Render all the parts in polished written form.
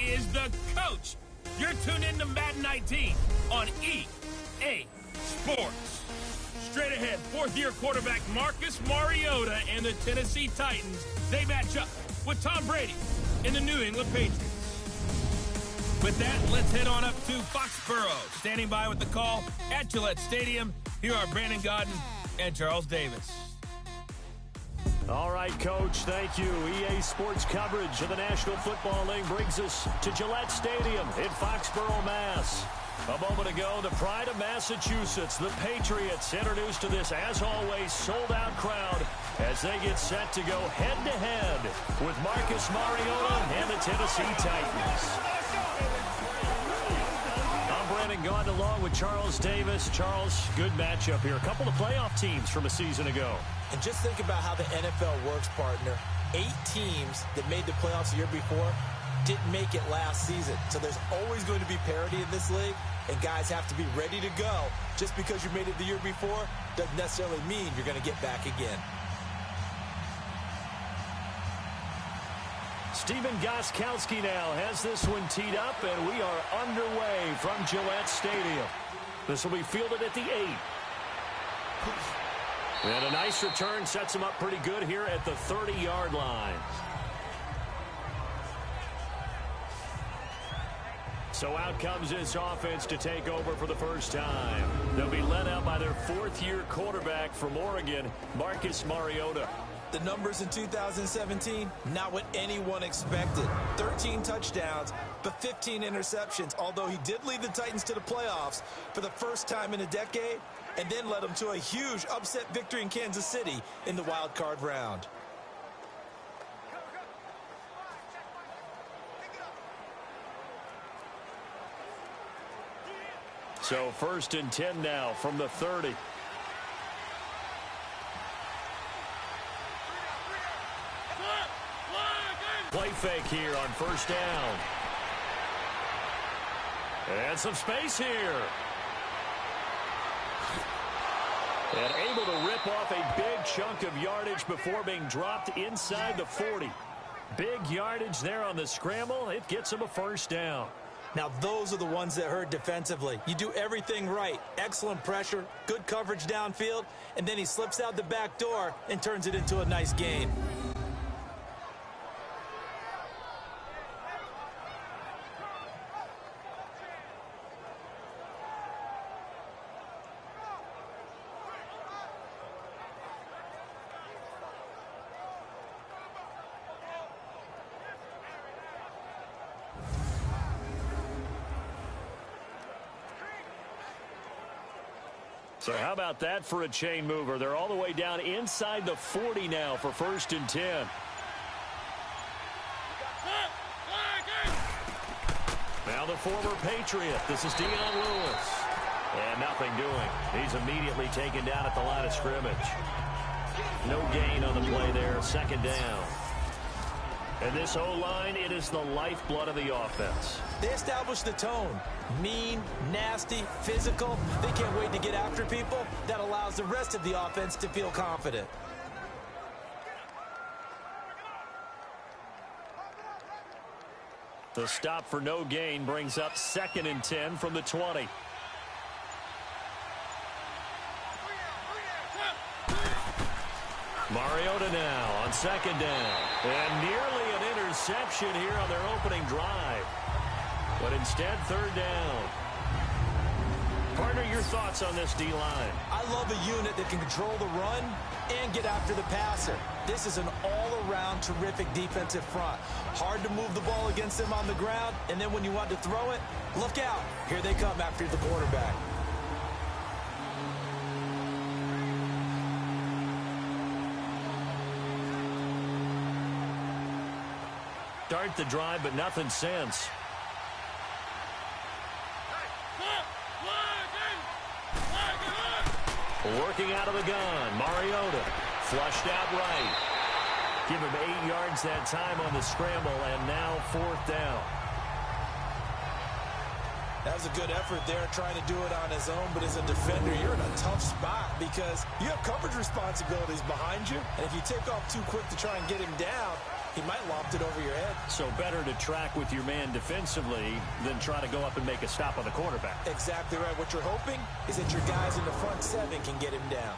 is the coach. You're tuned in to Madden 19 on EA Sports. Straight ahead, fourth-year quarterback Marcus Mariota and the Tennessee Titans. They match up with Tom Brady and the New England Patriots. With that, let's head on up to Foxborough. Standing by with the call at Gillette Stadium, here are Brandon Godden and Charles Davis. All right, Coach, thank you. EA Sports coverage of the National Football League brings us to Gillette Stadium in Foxborough, Mass. A moment ago, the pride of Massachusetts, the Patriots, introduced to this, as always, sold-out crowd as they get set to go head-to-head with Marcus Mariota and the Tennessee Titans. I'm Brandon Gaudin along with Charles Davis. Charles, good matchup here. A couple of playoff teams from a season ago. And just think about how the NFL works, partner. 8 teams that made the playoffs the year before didn't make it last season. So there's always going to be parity in this league, and guys have to be ready to go. Just because you made it the year before doesn't necessarily mean you're going to get back again. Stephen Gostkowski now has this one teed up, and we are underway from Gillette Stadium. This will be fielded at the 8. And a nice return sets him up pretty good here at the 30-yard line. So out comes this offense to take over for the first time. They'll be led out by their fourth-year quarterback from Oregon, Marcus Mariota. The numbers in 2017, not what anyone expected. 13 touchdowns, but 15 interceptions, although he did lead the Titans to the playoffs for the first time in a decade, and then led them to a huge upset victory in Kansas City in the wild card round. So 1st and 10 now from the 30. Play fake here on first down. And some space here. And able to rip off a big chunk of yardage before being dropped inside the 40. Big yardage there on the scramble. It gets him a first down. Now, those are the ones that hurt defensively. You do everything right. Excellent pressure, good coverage downfield, and then he slips out the back door and turns it into a nice gain. So how about that for a chain mover? They're all the way down inside the 40 now for 1st and 10. Now the former Patriot. This is Dion Lewis. And nothing doing. He's immediately taken down at the line of scrimmage. No gain on the play there. 2nd down. And this O-line, it is the lifeblood of the offense. They established the tone. Mean, nasty, physical. They can't wait to get after people. That allows the rest of the offense to feel confident. The stop for no gain brings up 2nd and 10 from the 20. Mariota now on 2nd down. And nearly an interception here on their opening drive. But instead, 3rd down. Partner, your thoughts on this D-line? I love a unit that can control the run and get after the passer. This is an all-around terrific defensive front. Hard to move the ball against them on the ground, and then when you want to throw it, look out. Here they come after the quarterback. Start the drive, but nothing since. Working out of the gun, Mariota flushed out right. Give him 8 yards that time on the scramble, and now 4th down. That was a good effort there, trying to do it on his own, but as a defender, you're in a tough spot because you have coverage responsibilities behind you, and if you take off too quick to try and get him down, He might loft it over your head. So better to track with your man defensively than try to go up and make a stop on the quarterback. Exactly right. What you're hoping is that your guys in the front seven can get him down.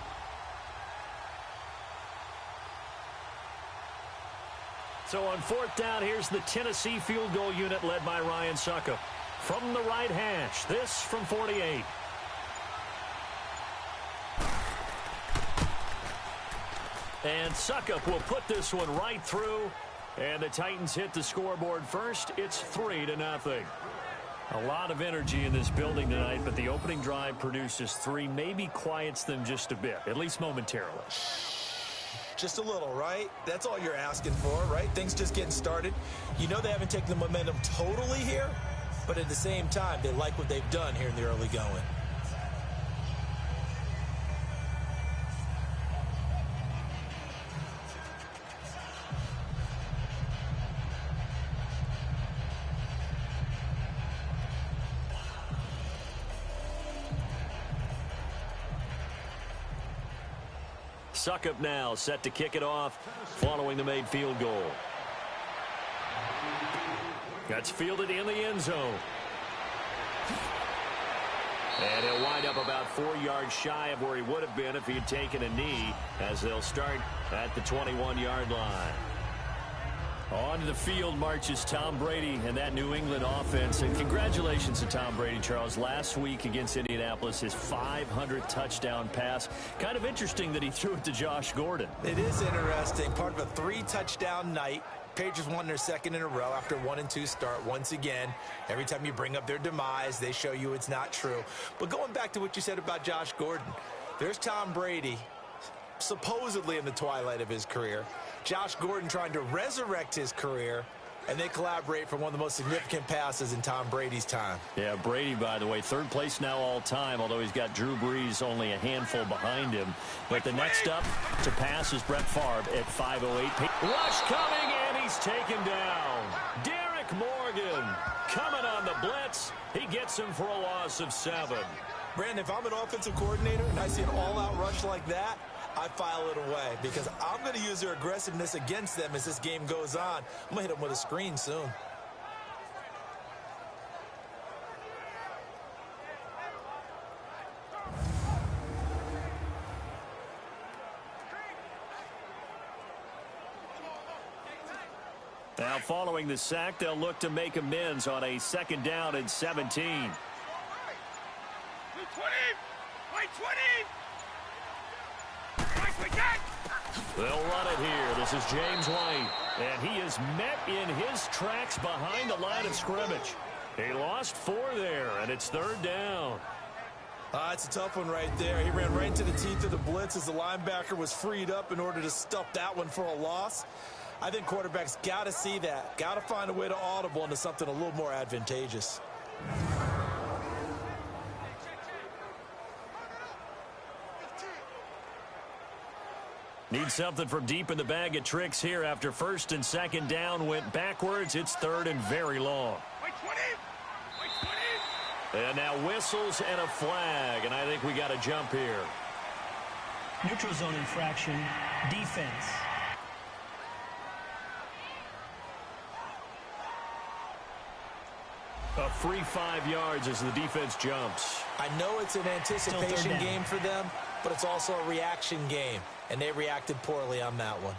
So on fourth down, here's the Tennessee field goal unit led by Ryan Suckup. From the right hash, this from 48. And Suckup will put this one right through. And the Titans hit the scoreboard first. It's 3-0. A lot of energy in this building tonight, but the opening drive produces 3, maybe quiets them just a bit, at least momentarily. Just a little, right? That's all you're asking for, right? Things just getting started. You know they haven't taken the momentum totally here, but at the same time, they like what they've done here in the early going. Suckup now set to kick it off following the made field goal. That's fielded in the end zone. And he'll wind up about 4 yards shy of where he would have been if he had taken a knee, as they'll start at the 21-yard line. On the field marches Tom Brady and that New England offense. And congratulations to Tom Brady, Charles. Last week against Indianapolis, his 500 touchdown pass. Kind of interesting that he threw it to Josh Gordon. It is interesting. Part of a 3-touchdown night. Patriots won their second in a row after 1-2 start. Once again, every time you bring up their demise, they show you it's not true. But going back to what you said about Josh Gordon, there's Tom Brady, supposedly in the twilight of his career. Josh Gordon trying to resurrect his career, and they collaborate for one of the most significant passes in Tom Brady's time. Yeah, Brady, by the way, third place now all time, although he's got Drew Brees only a handful behind him. But the next up to pass is Brett Favre at 5:08. Rush coming, and he's taken down. Derek Morgan coming on the blitz. He gets him for a loss of 7. Brandon, if I'm an offensive coordinator and I see an all-out rush like that, I file it away because I'm going to use their aggressiveness against them as this game goes on. I'm going to hit them with a screen soon. Now following the sack, they'll look to make amends on a 2nd down and 17. They'll run it here. This is James White. And he is met in his tracks behind the line of scrimmage. He lost 4 there, and it's 3rd down. It's a tough one right there. He ran right into the teeth of the blitz as the linebacker was freed up in order to stuff that one for a loss. I think quarterbacks got to see that. Got to find a way to audible into something a little more advantageous. Need something from deep in the bag of tricks here after 1st and 2nd down went backwards. It's 3rd and very long. And now whistles and a flag, and I think we got a jump here. Neutral zone infraction, defense. A free 5 yards as the defense jumps. I know it's an anticipation game for them, but it's also a reaction game, and they reacted poorly on that one.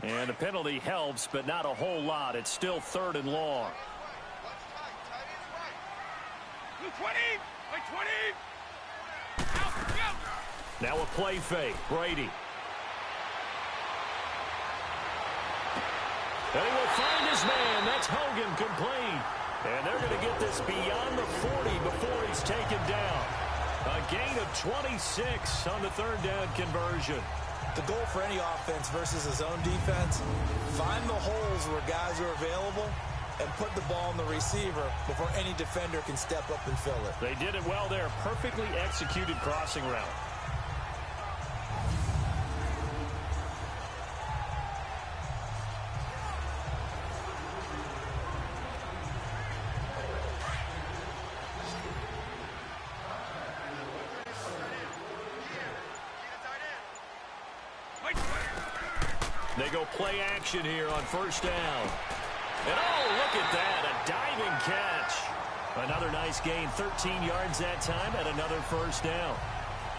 And the penalty helps, but not a whole lot. It's still 3rd and long. Now a play fake. Brady. And he will find his man. That's Hogan complete. And they're going to get this beyond the 40 before he's taken down. A gain of 26 on the 3rd down conversion. The goal for any offense versus his own defense, find the holes where guys are available and put the ball on the receiver before any defender can step up and fill it. They did it well there. Perfectly executed crossing route. They go play action here on first down. And oh, look at that, a diving catch. Another nice gain, 13 yards that time, and another first down.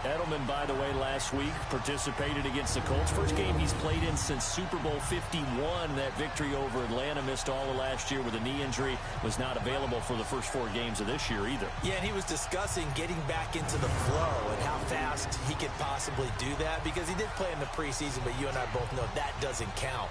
Edelman, by the way, last week participated against the Colts. First game he's played in since Super Bowl 51. That victory over Atlanta. Missed all of last year with a knee injury. Was not available for the first 4 games of this year either. Yeah, and he was discussing getting back into the flow and how fast he could possibly do that, because he did play in the preseason, but you and I both know that doesn't count.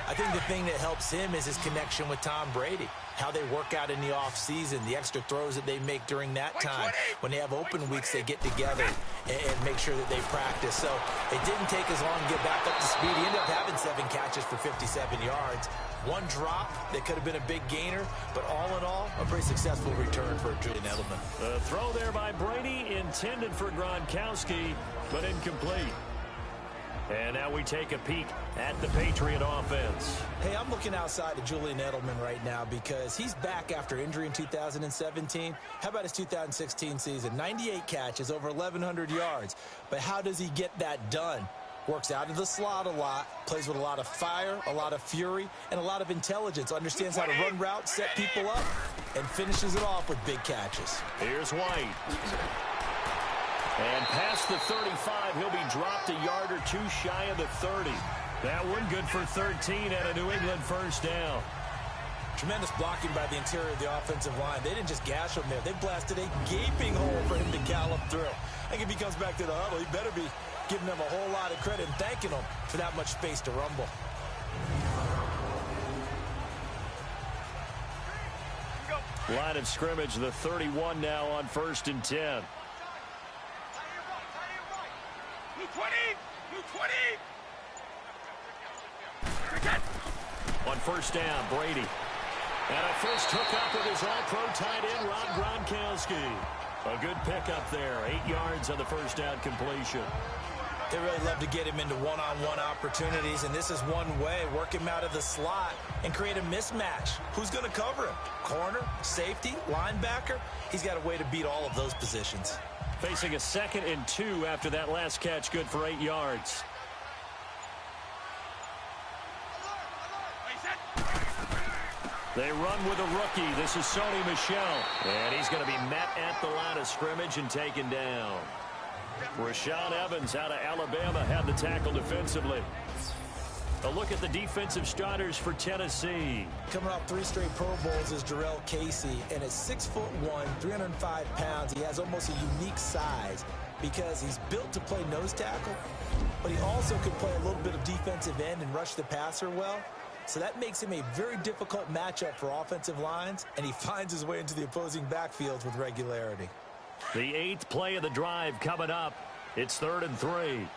I think the thing that helps him is his connection with Tom Brady, how they work out in the offseason, the extra throws that they make during that time. When they have open weeks, they get together and make sure that they practice. So it didn't take as long to get back up to speed. He ended up having 7 catches for 57 yards. 1 drop that could have been a big gainer, but all in all, a pretty successful return for Julian Edelman. The throw there by Brady, intended for Gronkowski, but incomplete. And now we take a peek at the Patriot offense. Hey, I'm looking outside of Julian Edelman right now because he's back after injury in 2017. How about his 2016 season? 98 catches, over 1,100 yards. But how does he get that done? Works out of the slot a lot, plays with a lot of fire, a lot of fury, and a lot of intelligence. Understands how to run routes, set people up, and finishes it off with big catches. Here's White. And past the 35, he'll be dropped a yard or 2 shy of the 30. That one good for 13 and a New England first down. Tremendous blocking by the interior of the offensive line. They didn't just gash him there. They blasted a gaping hole for him to gallop through. I think if he comes back to the huddle, he better be giving them a whole lot of credit and thanking them for that much space to rumble. Line of scrimmage, the 31 now on 1st and 10. On first down, Brady. And a first hookup with his all-pro tight end, Rob Gronkowski. A good pickup there, 8 yards on the first down completion. They really love to get him into one-on-one opportunities, and this is one way. Work him out of the slot and create a mismatch. Who's going to cover him? Corner, safety, linebacker? He's got a way to beat all of those positions. Facing a 2nd and 2 after that last catch, good for 8 yards. They run with a rookie. This is Sony Michel. And he's going to be met at the line of scrimmage and taken down. Rashaan Evans out of Alabama had the tackle defensively. A look at the defensive starters for Tennessee. Coming off 3 straight Pro Bowls is Jarrell Casey, and at 6'1", 305 pounds, he has almost a unique size because he's built to play nose tackle, but he also can play a little bit of defensive end and rush the passer well. So that makes him a very difficult matchup for offensive lines, and he finds his way into the opposing backfields with regularity. The 8th play of the drive coming up. It's 3rd and 3.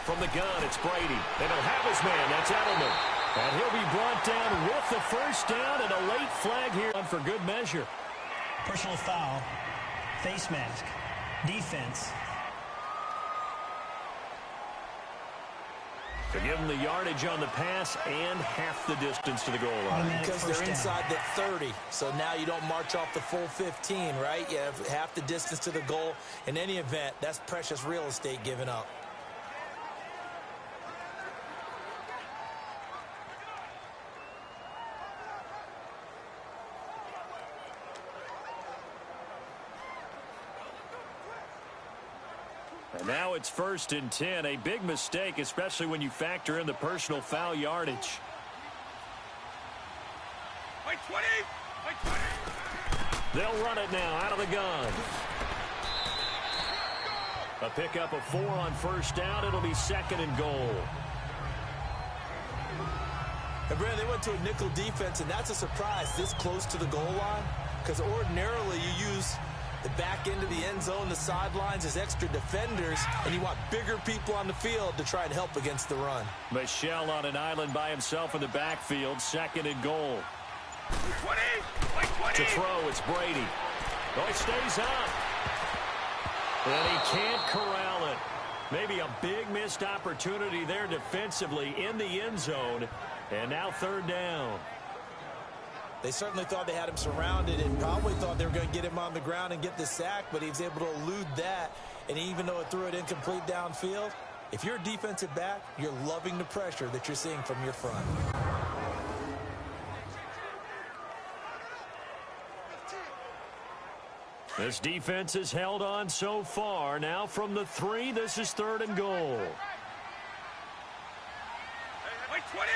From the gun, it's Brady. And he'll have his man. That's Edelman. And he'll be brought down with the first down and a late flag here for good measure. Personal foul, face mask, defense. To give them the yardage on the pass and half the distance to the goal line. Because they're inside the 30, so now you don't march off the full 15, right? You have half the distance to the goal. In any event, that's precious real estate given up. And now it's 1st and 10. A big mistake, especially when you factor in the personal foul yardage. They'll run it now out of the gun. A pickup of 4 on first down. It'll be 2nd and goal. And Brandon, they went to a nickel defense, and that's a surprise this close to the goal line, because ordinarily you use the back end of the end zone, the sidelines as extra defenders, and you want bigger people on the field to try and help against the run. Michel on an island by himself in the backfield, 2nd and goal. To throw, it's Brady. Oh, he stays up. And he can't corral it. Maybe a big missed opportunity there defensively in the end zone. And now 3rd down. They certainly thought they had him surrounded and probably thought they were going to get him on the ground and get the sack, but he was able to elude that. And even though it threw it incomplete downfield, if you're a defensive back, you're loving the pressure that you're seeing from your front. This defense has held on so far. Now from the 3, this is 3rd and goal. Wait, 20!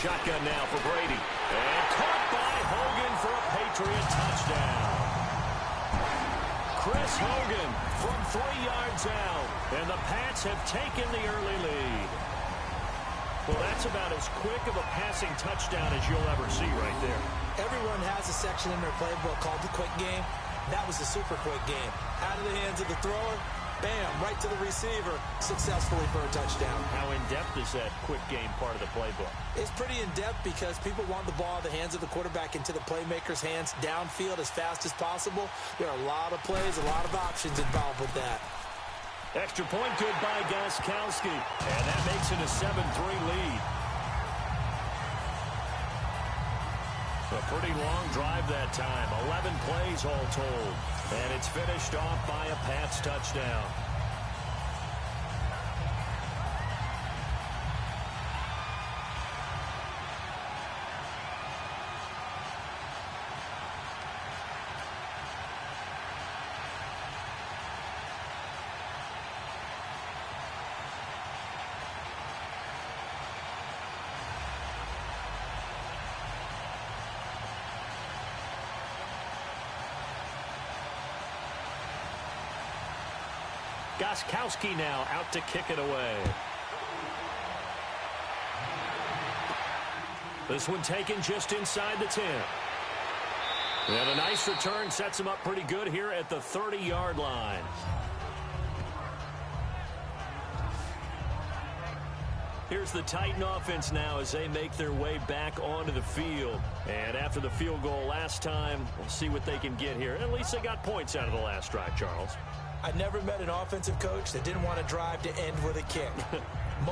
Shotgun now for Brady. And caught by Hogan for a Patriot touchdown. Chris Hogan from 3 yards out. And the Pats have taken the early lead. Well, that's about as quick of a passing touchdown as you'll ever see right there. Everyone has a section in their playbook called the quick game. That was the super quick game. Out of the hands of the thrower, bam, right to the receiver, successfully for a touchdown. How in-depth is that quick game part of the playbook? It's pretty in-depth because people want the ball in the hands of the quarterback into the playmaker's hands downfield as fast as possible. There are a lot of plays, a lot of options involved with that. Extra point good by Gostkowski. And that makes it a 7-3 lead. A pretty long drive that time. 11 plays all told. And it's finished off by a Pats touchdown. Gostkowski now out to kick it away. This one taken just inside the 10. And a nice return sets him up pretty good here at the 30-yard line. Here's the Titan offense now as they make their way back onto the field. And after the field goal last time, we'll see what they can get here. At least they got points out of the last drive, Charles. I never met an offensive coach that didn't want to drive to end with a kick.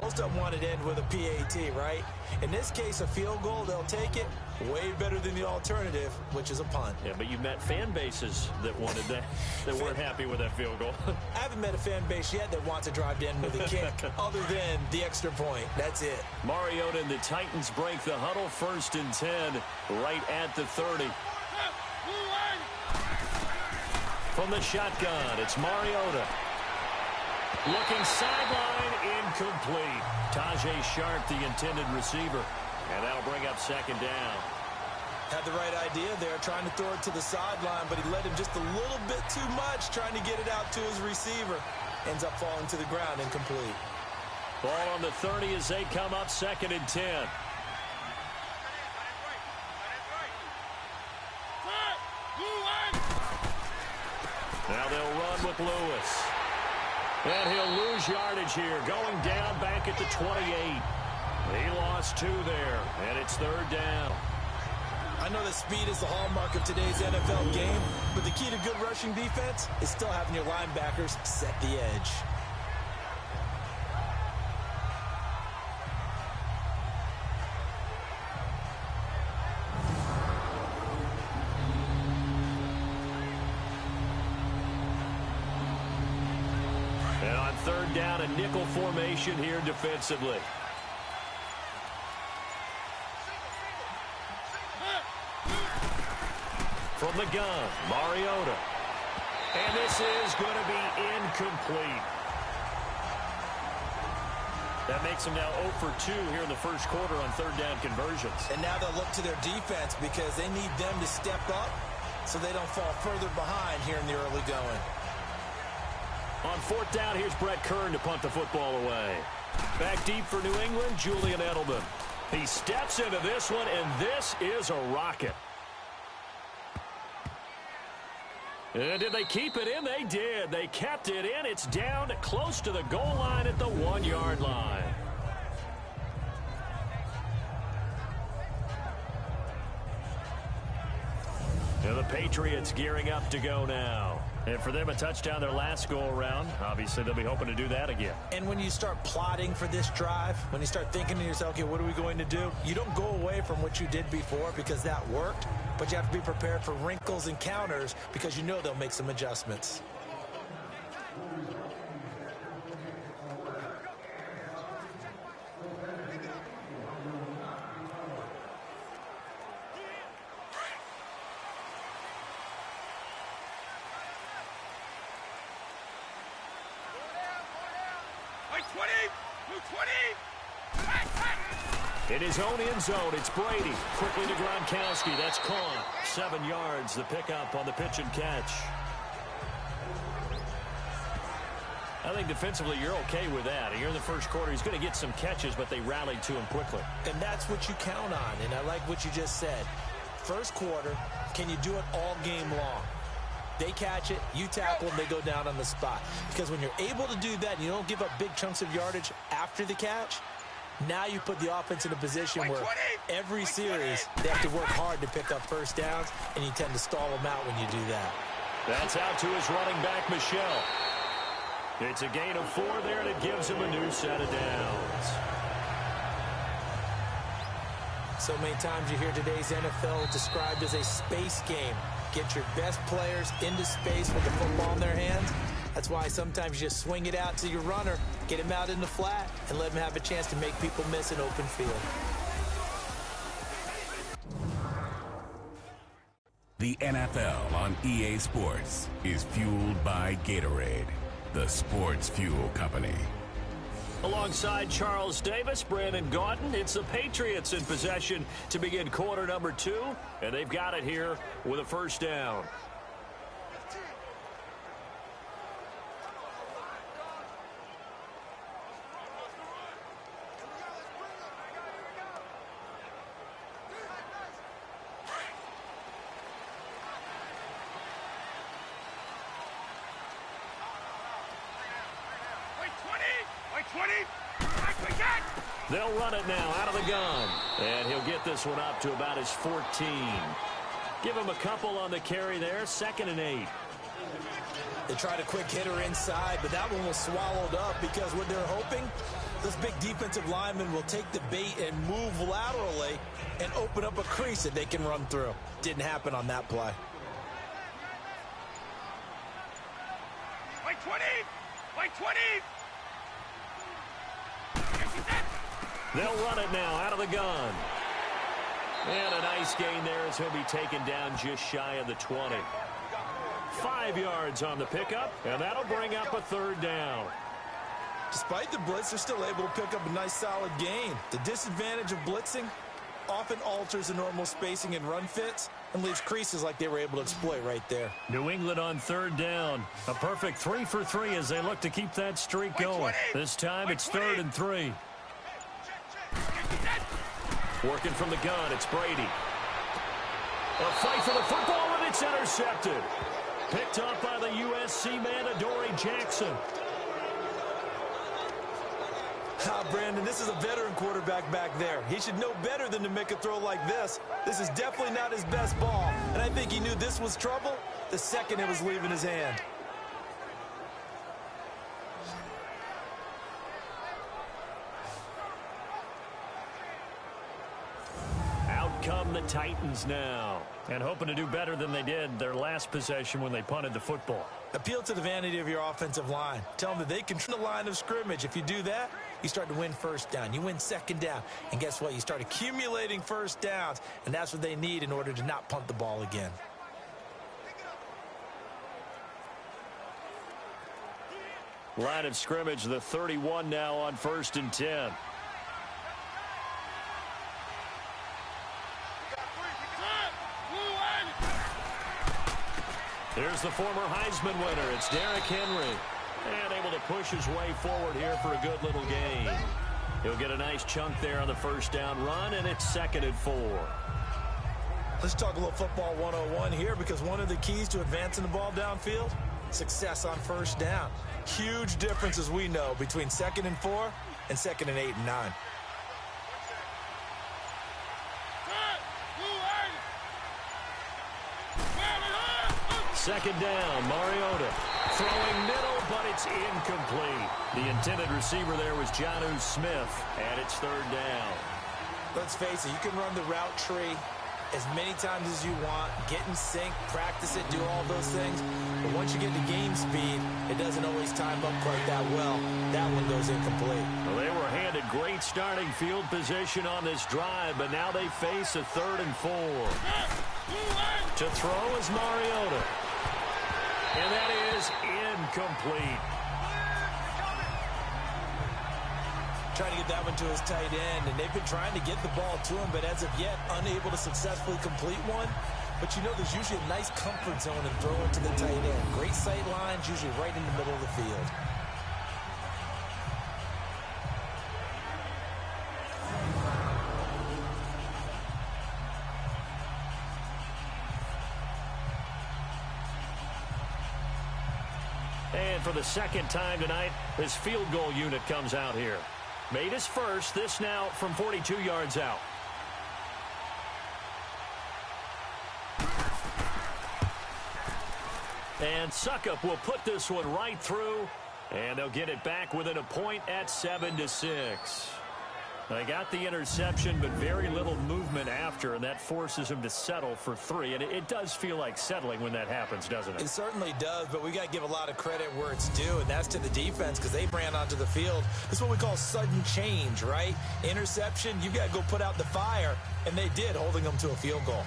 Most of them wanted to end with a PAT, right? In this case, a field goal, they'll take it. Way better than the alternative, which is a punt. Yeah, but you met fan bases that wanted that, that weren't happy with that field goal. I haven't met a fan base yet that wants to drive to end with a kick, other than the extra point. That's it. Mariota and the Titans break the huddle, 1st and 10, right at the 30. From the shotgun, it's Mariota. Looking sideline, incomplete. Tajay Sharp, the intended receiver. And that'll bring up 2nd down. Had the right idea there, trying to throw it to the sideline, but he led him just a little bit too much, trying to get it out to his receiver. Ends up falling to the ground, incomplete. Ball on the 30 as they come up, 2nd and 10. Now they'll run with Lewis. And he'll lose yardage here, going down back at the 28. He lost 2 there, and it's 3rd down. I know that speed is the hallmark of today's NFL game, but the key to good rushing defense is still having your linebackers set the edge. And on 3rd down, a nickel formation here defensively. From the gun, Mariota. And this is going to be incomplete. That makes them now 0 for 2 here in the first quarter on 3rd down conversions. And now they'll look to their defense because they need them to step up so they don't fall further behind here in the early going. On 4th down, here's Brett Kern to punt the football away. Back deep for New England, Julian Edelman. He steps into this one, and this is a rocket. And did they keep it in? They did. They kept it in. It's down close to the goal line at the 1-yard line. And the Patriots gearing up to go now. And for them, a touchdown their last go-around. Obviously, they'll be hoping to do that again. And when you start plotting for this drive, when you start thinking to yourself, okay, what are we going to do? You don't go away from what you did before because that worked, but you have to be prepared for wrinkles and counters because you know they'll make some adjustments. In his own end zone, it's Brady. Quickly to Gronkowski. That's caught. 7 yards, the pickup on the pitch and catch. I think defensively you're okay with that. Here in the first quarter, he's going to get some catches, but they rallied to him quickly. And that's what you count on, and I like what you just said. First quarter, can you do it all game long? They catch it, you tackle them, they go down on the spot. Because when you're able to do that and you don't give up big chunks of yardage after the catch, now you put the offense in a position where every series they have to work hard to pick up first downs, and you tend to stall them out when you do that. That's out to his running back, Michelle. It's a gain of 4 there, and it gives him a new set of downs. So many times you hear today's NFL described as a space game. Get your best players into space with the football in their hands. That's why sometimes you just swing it out to your runner, get him out in the flat, and let him have a chance to make people miss an open field. The NFL on EA Sports is fueled by Gatorade, the sports fuel company. Alongside Charles Davis, Brandon Gaudin, it's the Patriots in possession to begin quarter number 2, and they've got it here with a first down. They'll run it now out of the gun. And he'll get this one up to about his 14. Give him a couple on the carry there. 2nd and 8. They tried a quick hitter inside, but that one was swallowed up because what they're hoping, this big defensive lineman will take the bait and move laterally and open up a crease that they can run through. Didn't happen on that play. Like 20! Like 20! They'll run it now out of the gun. And a nice gain there as he'll be taken down just shy of the 20. 5 yards on the pickup, and that'll bring up a 3rd down. Despite the blitz, they're still able to pick up a nice solid gain. The disadvantage of blitzing often alters the normal spacing and run fits and leaves creases like they were able to exploit right there. New England on 3rd down. A perfect 3 for 3 as they look to keep that streak going. This time it's 3rd and 3. Working from the gun, it's Brady. A fight for the football, and it's intercepted. Picked up by the USC man, Adoree Jackson. Brandon, this is a veteran quarterback back there. He should know better than to make a throw like this. This is definitely not his best ball, and I think he knew this was trouble the second it was leaving his hand. Come the Titans now, and hoping to do better than they did their last possession when they punted the football. Appeal to the vanity of your offensive line. Tell them that they control the line of scrimmage. If you do that, you start to win first down. You win second down. And guess what? You start accumulating first downs, and that's what they need in order to not punt the ball again. Line of scrimmage, the 31 now on 1st and 10. Here's the former Heisman winner. It's Derrick Henry. And able to push his way forward here for a good little gain. He'll get a nice chunk there on the first down run, and it's 2nd and 4. Let's talk a little football 101 here, because one of the keys to advancing the ball downfield, success on first down. Huge difference, as we know, between 2nd and 4 and 2nd and 8 and 9. Second down, Mariota. Throwing middle, but it's incomplete. The intended receiver there was Jonnu Smith, and it's third down. Let's face it, you can run the route tree as many times as you want, get in sync, practice it, do all those things. But once you get to game speed, it doesn't always time up quite that well. That one goes incomplete. Well, they were handed great starting field position on this drive, but now they face a 3rd and 4. To throw is Mariota. And that is incomplete. Trying to get that one to his tight end, and they've been trying to get the ball to him, but as of yet, unable to successfully complete one. But you know, there's usually a nice comfort zone in throwing to the tight end. Great sight lines, usually right in the middle of the field. And for the second time tonight, his field goal unit comes out here. Made his first, this now from 42 yards out. And Suckup will put this one right through, and they'll get it back within a point at 7-6. They got the interception, but very little movement after, and that forces him to settle for 3. And it does feel like settling when that happens, doesn't it? It certainly does, but we got to give a lot of credit where it's due, and that's to the defense because they ran onto the field. This is what we call sudden change, right? Interception, you got to go put out the fire, and they did, holding them to a field goal.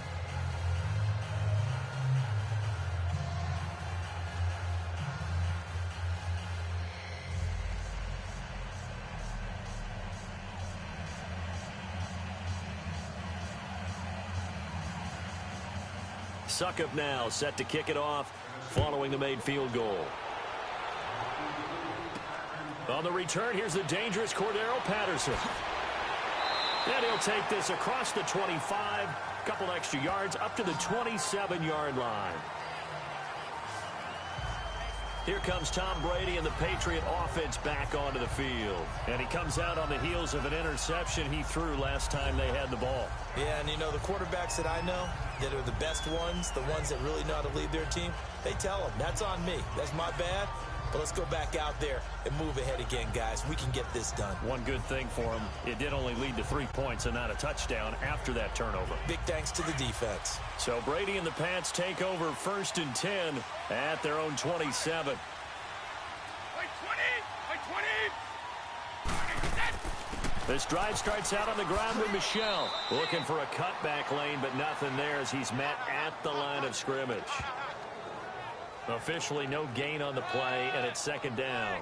Suckup now set to kick it off following the made field goal. On the return, here's the dangerous Cordero Patterson. And he'll take this across the 25, couple extra yards up to the 27-yard line. Here comes Tom Brady and the Patriot offense back onto the field. And he comes out on the heels of an interception he threw last time they had the ball. Yeah, and you know, the quarterbacks that I know that are the best ones, the ones that really know how to lead their team, they tell them, that's on me. That's my bad. But let's go back out there and move ahead again, guys. We can get this done. One good thing for him, it did only lead to 3 points and not a touchdown after that turnover. Big thanks to the defense. So Brady and the Pats take over 1st and 10 at their own 27. This drive starts out on the ground with Michel. Looking for a cutback lane, but nothing there as he's met at the line of scrimmage. Officially no gain on the play, and it's 2nd down.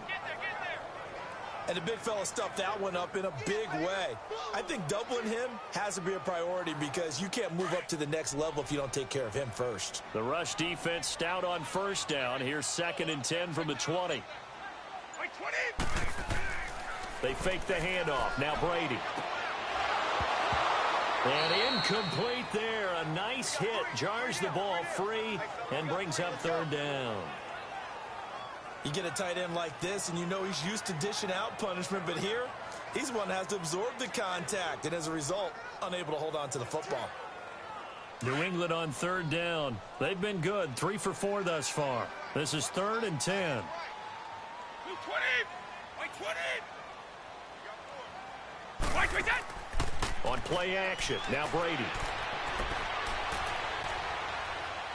And the big fella stuffed that one up in a big way. I think doubling him has to be a priority because you can't move up to the next level if you don't take care of him first. The rush defense stout on 1st down. Here's 2nd and 10 from the 20. They fake the handoff. Now Brady. And incomplete there. A nice hit. Jars the ball free and brings up 3rd down. You get a tight end like this, and you know he's used to dishing out punishment, but here, he's the one that has to absorb the contact, and as a result, unable to hold on to the football. New England on 3rd down. They've been good. 3 for 4 thus far. This is 3rd and 10. On play action, now Brady.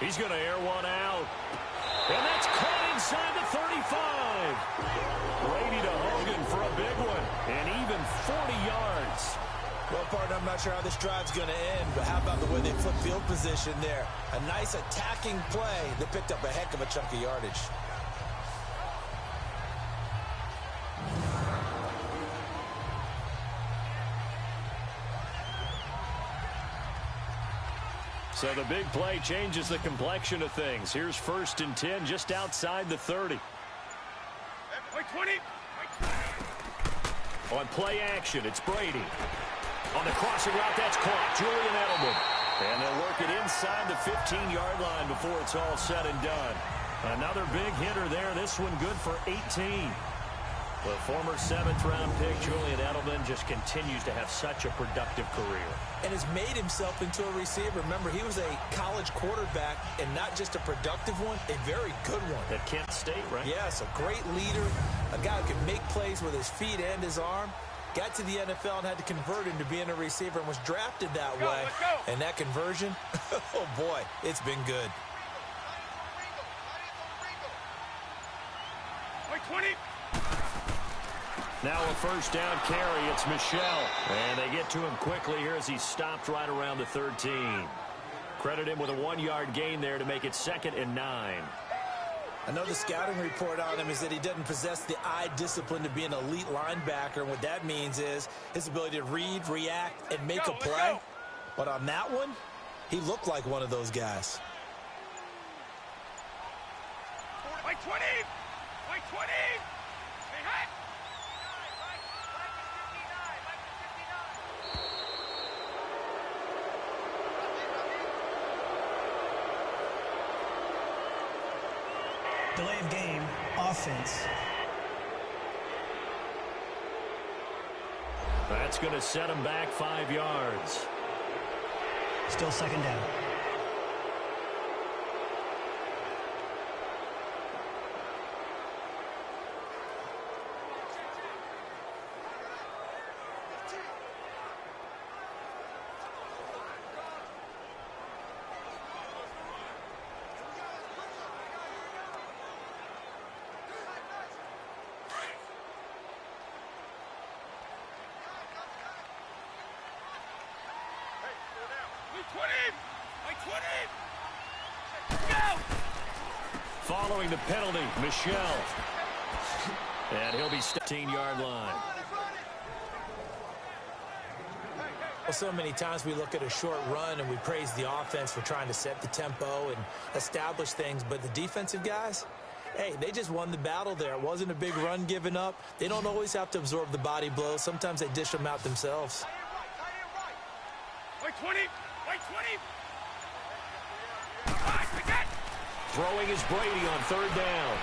He's going to air one out. And that's caught inside the 35. Brady to Hogan for a big one. And even 40 yards. Well, partner, I'm not sure how this drive's going to end, but how about the way they flip field position there? A nice attacking play that picked up a heck of a chunk of yardage. So the big play changes the complexion of things. Here's 1st and 10 just outside the 30. On play action, it's Brady. On the crossing route, that's caught. Julian Edelman. And they'll work it inside the 15-yard line before it's all said and done. Another big hitter there. This one good for 18. The former 7th-round pick, Julian Edelman, just continues to have such a productive career. And has made himself into a receiver. Remember, he was a college quarterback, and not just a productive one, a very good one. At Kent State, right? Yes, a great leader, a guy who can make plays with his feet and his arm. Got to the NFL and had to convert into being a receiver and was drafted that way. And that conversion, oh boy, it's been good. 20. Now a first down carry. It's Michel. And they get to him quickly here as he stopped right around the 13. Credit him with a 1-yard gain there to make it 2nd and 9. I know the scouting report on him is that he doesn't possess the eye discipline to be an elite linebacker. And what that means is his ability to read, react, and make a play. But on that one, he looked like one of those guys. 20. 20. Delay of game, offense. That's going to set him back 5 yards. Still 2nd down. Following the penalty, Michel. And he'll be 15-yard line. Well, so many times we look at a short run and we praise the offense for trying to set the tempo and establish things. But the defensive guys, hey, they just won the battle there. It wasn't a big run given up. They don't always have to absorb the body blows. Sometimes they dish them out themselves. 20. 20. Throwing is Brady on 3rd down.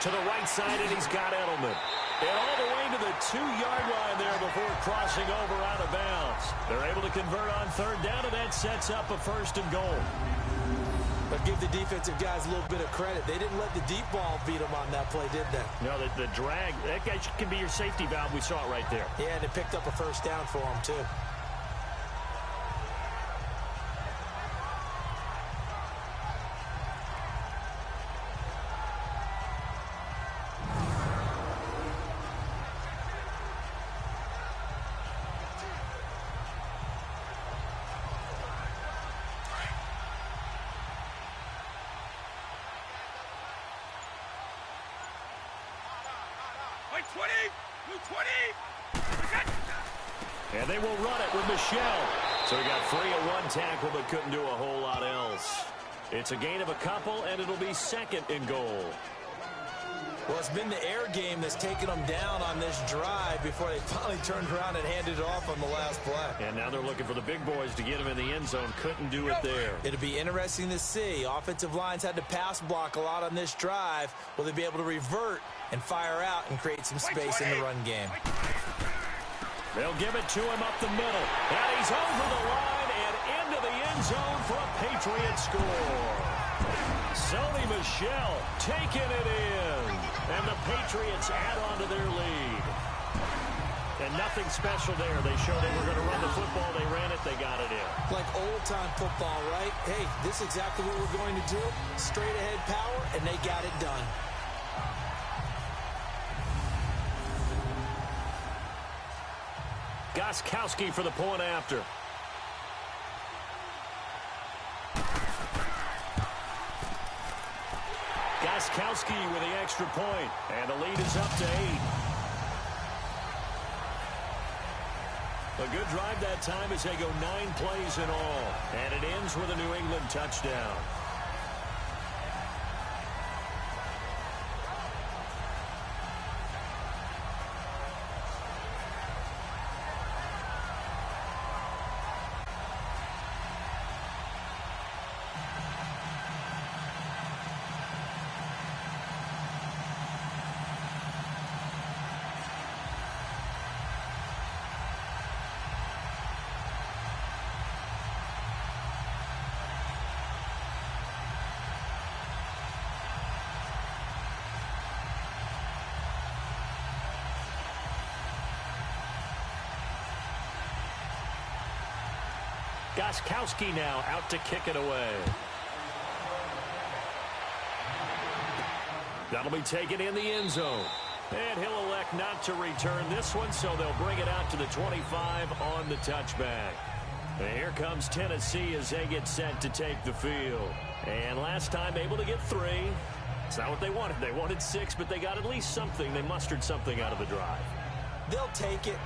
To the right side, and he's got Edelman. And all the way to the 2-yard line there before crossing over out of bounds. They're able to convert on 3rd down, and that sets up a 1st and goal. But give the defensive guys a little bit of credit. They didn't let the deep ball beat them on that play, did they? No, the drag, that guy can be your safety valve. We saw it right there. Yeah, and it picked up a 1st down for them, too. And they will run it with Michel. So he got free of 1 tackle but couldn't do a whole lot else. It's a gain of a couple, and it'll be 2nd and goal. Well, it's been the air game that's taken them down on this drive before they finally turned around and handed it off on the last play. And now they're looking for the big boys to get him in the end zone. Couldn't do it there. It'll be interesting to see. Offensive lines had to pass block a lot on this drive. Will they be able to revert and fire out and create some space in the run game? They'll give it to him up the middle. And he's over the line and into the end zone for a Patriot score. Sonny Michel taking it in. And the Patriots add on to their lead. And nothing special there. They showed they were going to run the football. They ran it. They got it in. Like old-time football, right? Hey, this is exactly what we're going to do. Straight-ahead power, and they got it done. Gostkowski for the point after. Gostkowski with the extra point. And the lead is up to 8. A good drive that time as they go 9 plays in all. And it ends with a New England touchdown. Gostkowski now out to kick it away. That'll be taken in the end zone. And he'll elect not to return this one, so they'll bring it out to the 25 on the touchback. And here comes Tennessee as they get set to take the field. And last time able to get 3. It's not what they wanted. They wanted 6, but they got at least something. They mustered something out of the drive. They'll take it.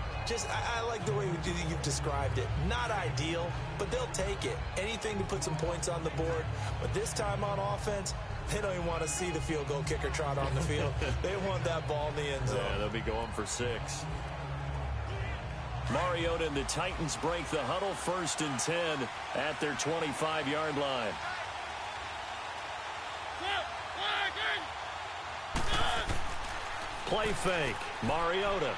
I like the way you've described it. Not ideal, but they'll take it. Anything to put some points on the board. But this time on offense, they don't even want to see the field goal kicker trot on the field. They want that ball in the end zone. Yeah, they'll be going for 6. Mariota and the Titans break the huddle, 1st and 10 at their 25-yard line. Play fake. Mariota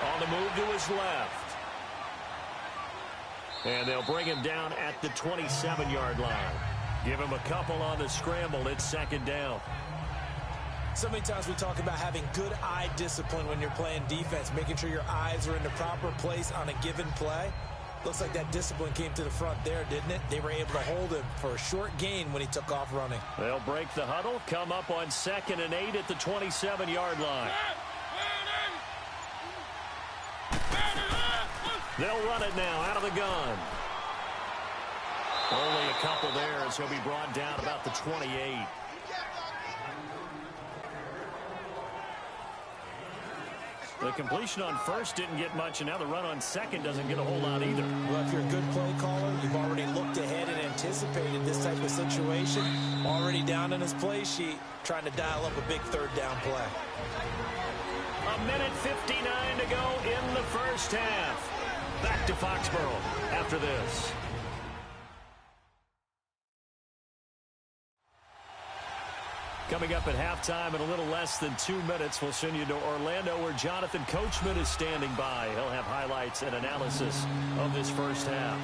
on the move to his left. And they'll bring him down at the 27-yard line. Give him a couple on the scramble. It's 2nd down. So many times we talk about having good eye discipline when you're playing defense, making sure your eyes are in the proper place on a given play. Looks like that discipline came to the front there, didn't it? They were able to hold him for a short gain when he took off running. They'll break the huddle, come up on 2nd and 8 at the 27-yard line. They'll run it now out of the gun. Only a couple there as he'll be brought down about the 28. The completion on 1st didn't get much, and now the run on 2nd doesn't get a whole lot either. Well, if you're a good play caller, you've already looked ahead and anticipated this type of situation. Already down on his play sheet, trying to dial up a big 3rd down play. 1:59 to go in the first half. Back to Foxborough after this. Coming up at halftime in a little less than 2 minutes, we'll send you to Orlando where Jonathan Coachman is standing by. He'll have highlights and analysis of this first half.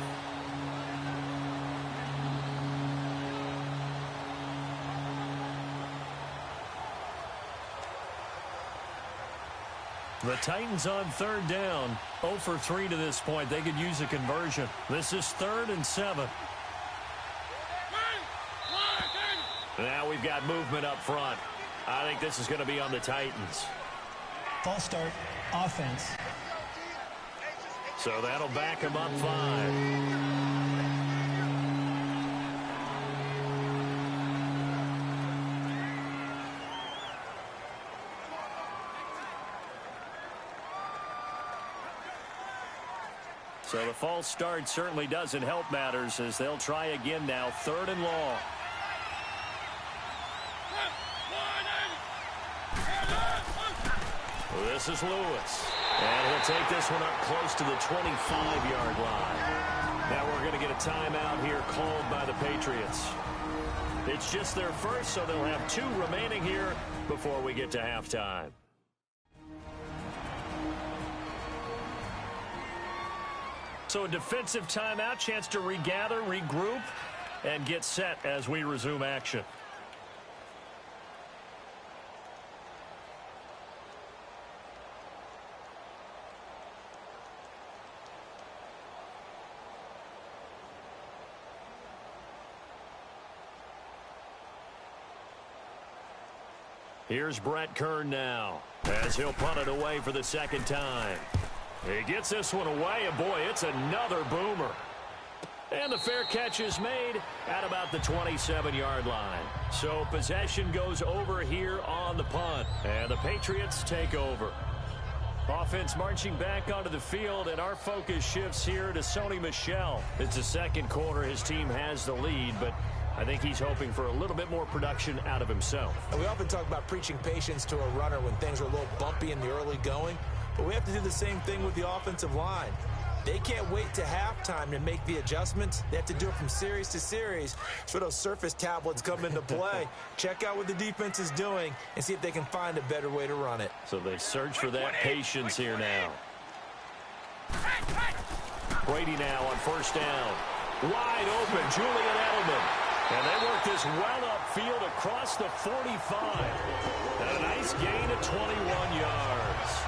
The Titans on 3rd down, 0 for 3 to this point. They could use a conversion. This is 3rd and 7. Now we've got movement up front. I think this is going to be on the Titans. False start, offense. So that'll back them up 5. So the false start certainly doesn't help matters as they'll try again now, 3rd and long. This is Lewis. And he'll take this one up close to the 25-yard line. Now we're going to get a timeout here called by the Patriots. It's just their first, so they'll have 2 remaining here before we get to halftime. So a defensive timeout, chance to regather, regroup, and get set as we resume action. Here's Brett Kern now as he'll punt it away for the 2nd time. He gets this one away, and boy, it's another boomer. And the fair catch is made at about the 27-yard line. So possession goes over here on the punt, and the Patriots take over. Offense marching back onto the field, and our focus shifts here to Sony Michel. It's the 2nd quarter. His team has the lead, but I think he's hoping for a little bit more production out of himself. And we often talk about preaching patience to a runner when things are a little bumpy in the early going, but we have to do the same thing with the offensive line. They can't wait to halftime to make the adjustments. They have to do it from series to series. That's where those surface tablets come into play. Check out what the defense is doing and see if they can find a better way to run it. So they search for that patience here now. Brady now on 1st down. Wide open, Julian Edelman. And they work this well upfield across the 45. And a nice gain of 21 yards.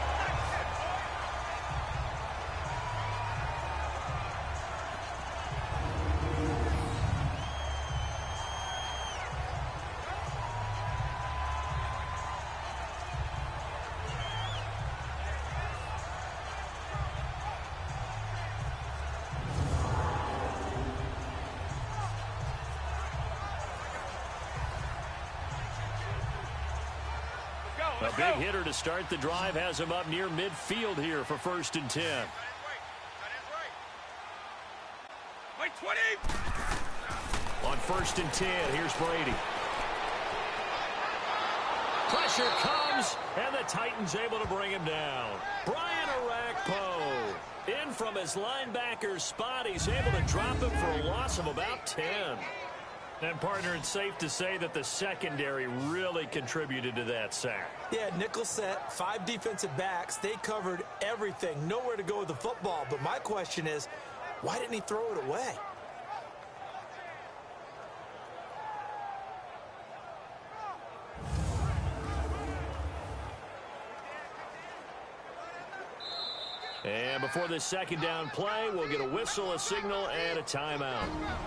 A big hitter to start the drive has him up near midfield here for 1st and 10. Like 20. On 1st and 10, here's Brady. Pressure comes, and the Titans able to bring him down. Brian Arakpo in from his linebacker spot. He's able to drop him for a loss of about 10. And, partner, it's safe to say that the secondary really contributed to that sack. Yeah, nickel set, 5 defensive backs. They covered everything. Nowhere to go with the football. But my question is, why didn't he throw it away? And before this 2nd down play, we'll get a whistle, a signal, and a timeout,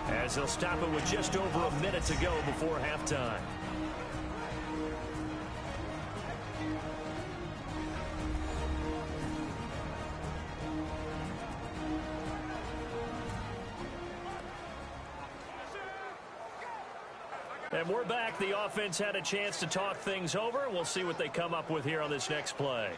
as they'll stop it with just over a minute to go before halftime. And we're back. The offense had a chance to talk things over. We'll see what they come up with here on this next play.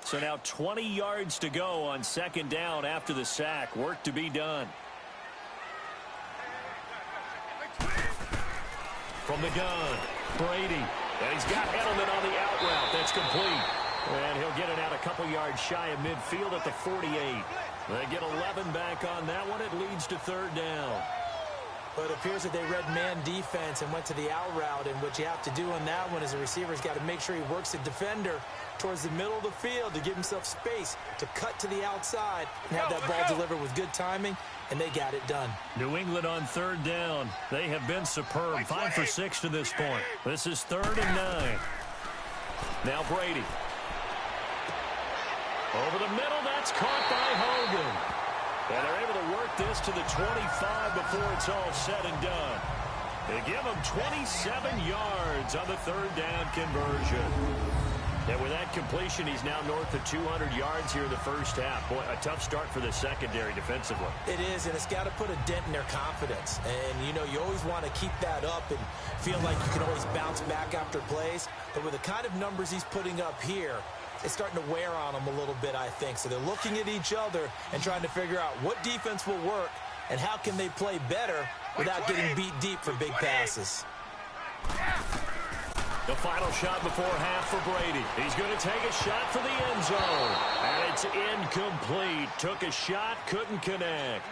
So now 20 yards to go on 2nd down after the sack. Work to be done. From the gun, Brady. And he's got Edelman on the out route. That's complete. And he'll get it out a couple yards shy of midfield at the 48. They get 11 back on that one. It leads to 3rd down. But it appears that they read man defense and went to the out route. And what you have to do on that one is the receiver's got to make sure he works the defender towards the middle of the field to give himself space to cut to the outside and have that ball delivered with good timing, and they got it done. New England on 3rd down. They have been superb. 5 for 6 to this point. This is 3rd and 9. Now Brady. Over the middle, that's caught by Hogan. And they're able to work this to the 25 before it's all said and done. They give him 27 yards on the 3rd down conversion. And with that completion, he's now north of 200 yards here in the 1st half. Boy, a tough start for the secondary defensively. It is, and it's got to put a dent in their confidence. And, you know, you always want to keep that up and feel like you can always bounce back after plays. But with the kind of numbers he's putting up here, it's starting to wear on them a little bit, I think. So they're looking at each other and trying to figure out what defense will work and how can they play better without getting beat deep for big passes. The final shot before half for Brady. He's going to take a shot for the end zone. And it's incomplete. Took a shot, couldn't connect.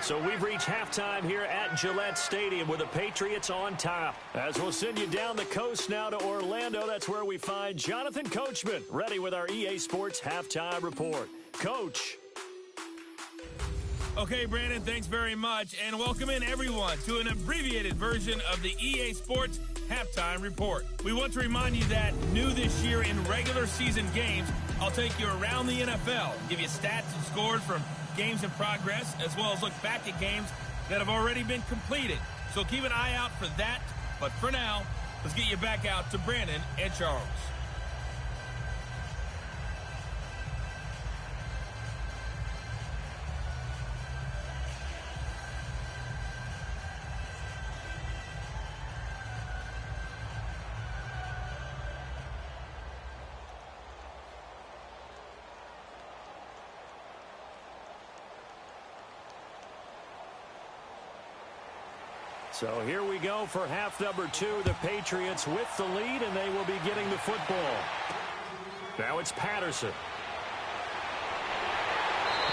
So we've reached halftime here at Gillette Stadium with the Patriots on top. As we'll send you down the coast now to Orlando, that's where we find Jonathan Coachman, ready with our EA Sports Halftime Report. Coach. Okay, Brandon, thanks very much. And welcome in, everyone, to an abbreviated version of the EA Sports Halftime Report. We want to remind you that new this year in regular season games, I'll take you around the NFL, give you stats and scores from games in progress, as well as look back at games that have already been completed. So keep an eye out for that. But for now, let's get you back out to Brandon and Charles. So here we go for half number 2. The Patriots with the lead, and they will be getting the football. Now it's Patterson.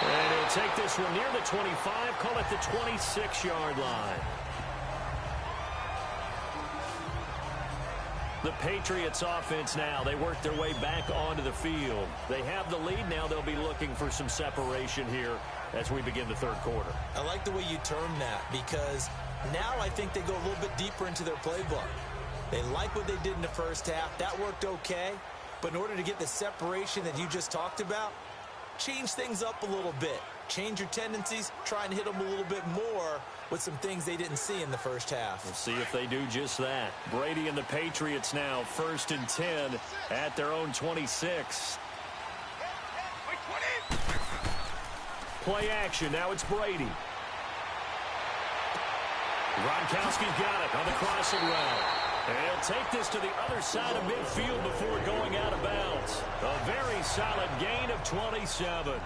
And he'll take this one near the 25, call it the 26-yard line. The Patriots offense now, they work their way back onto the field. They have the lead now. They'll be looking for some separation here as we begin the 3rd quarter. I like the way you term that, because now I think they go a little bit deeper into their playbook. They like what they did in the 1st half. That worked okay. But in order to get the separation that you just talked about, change things up a little bit. Change your tendencies, try and hit them a little bit more with some things they didn't see in the first half. We'll see if they do just that. Brady and the Patriots now 1st and 10 at their own 26. Play action. Now it's Brady. Gronkowski's got it on the crossing route. And he'll take this to the other side of midfield before going out of bounds. A very solid gain of 27.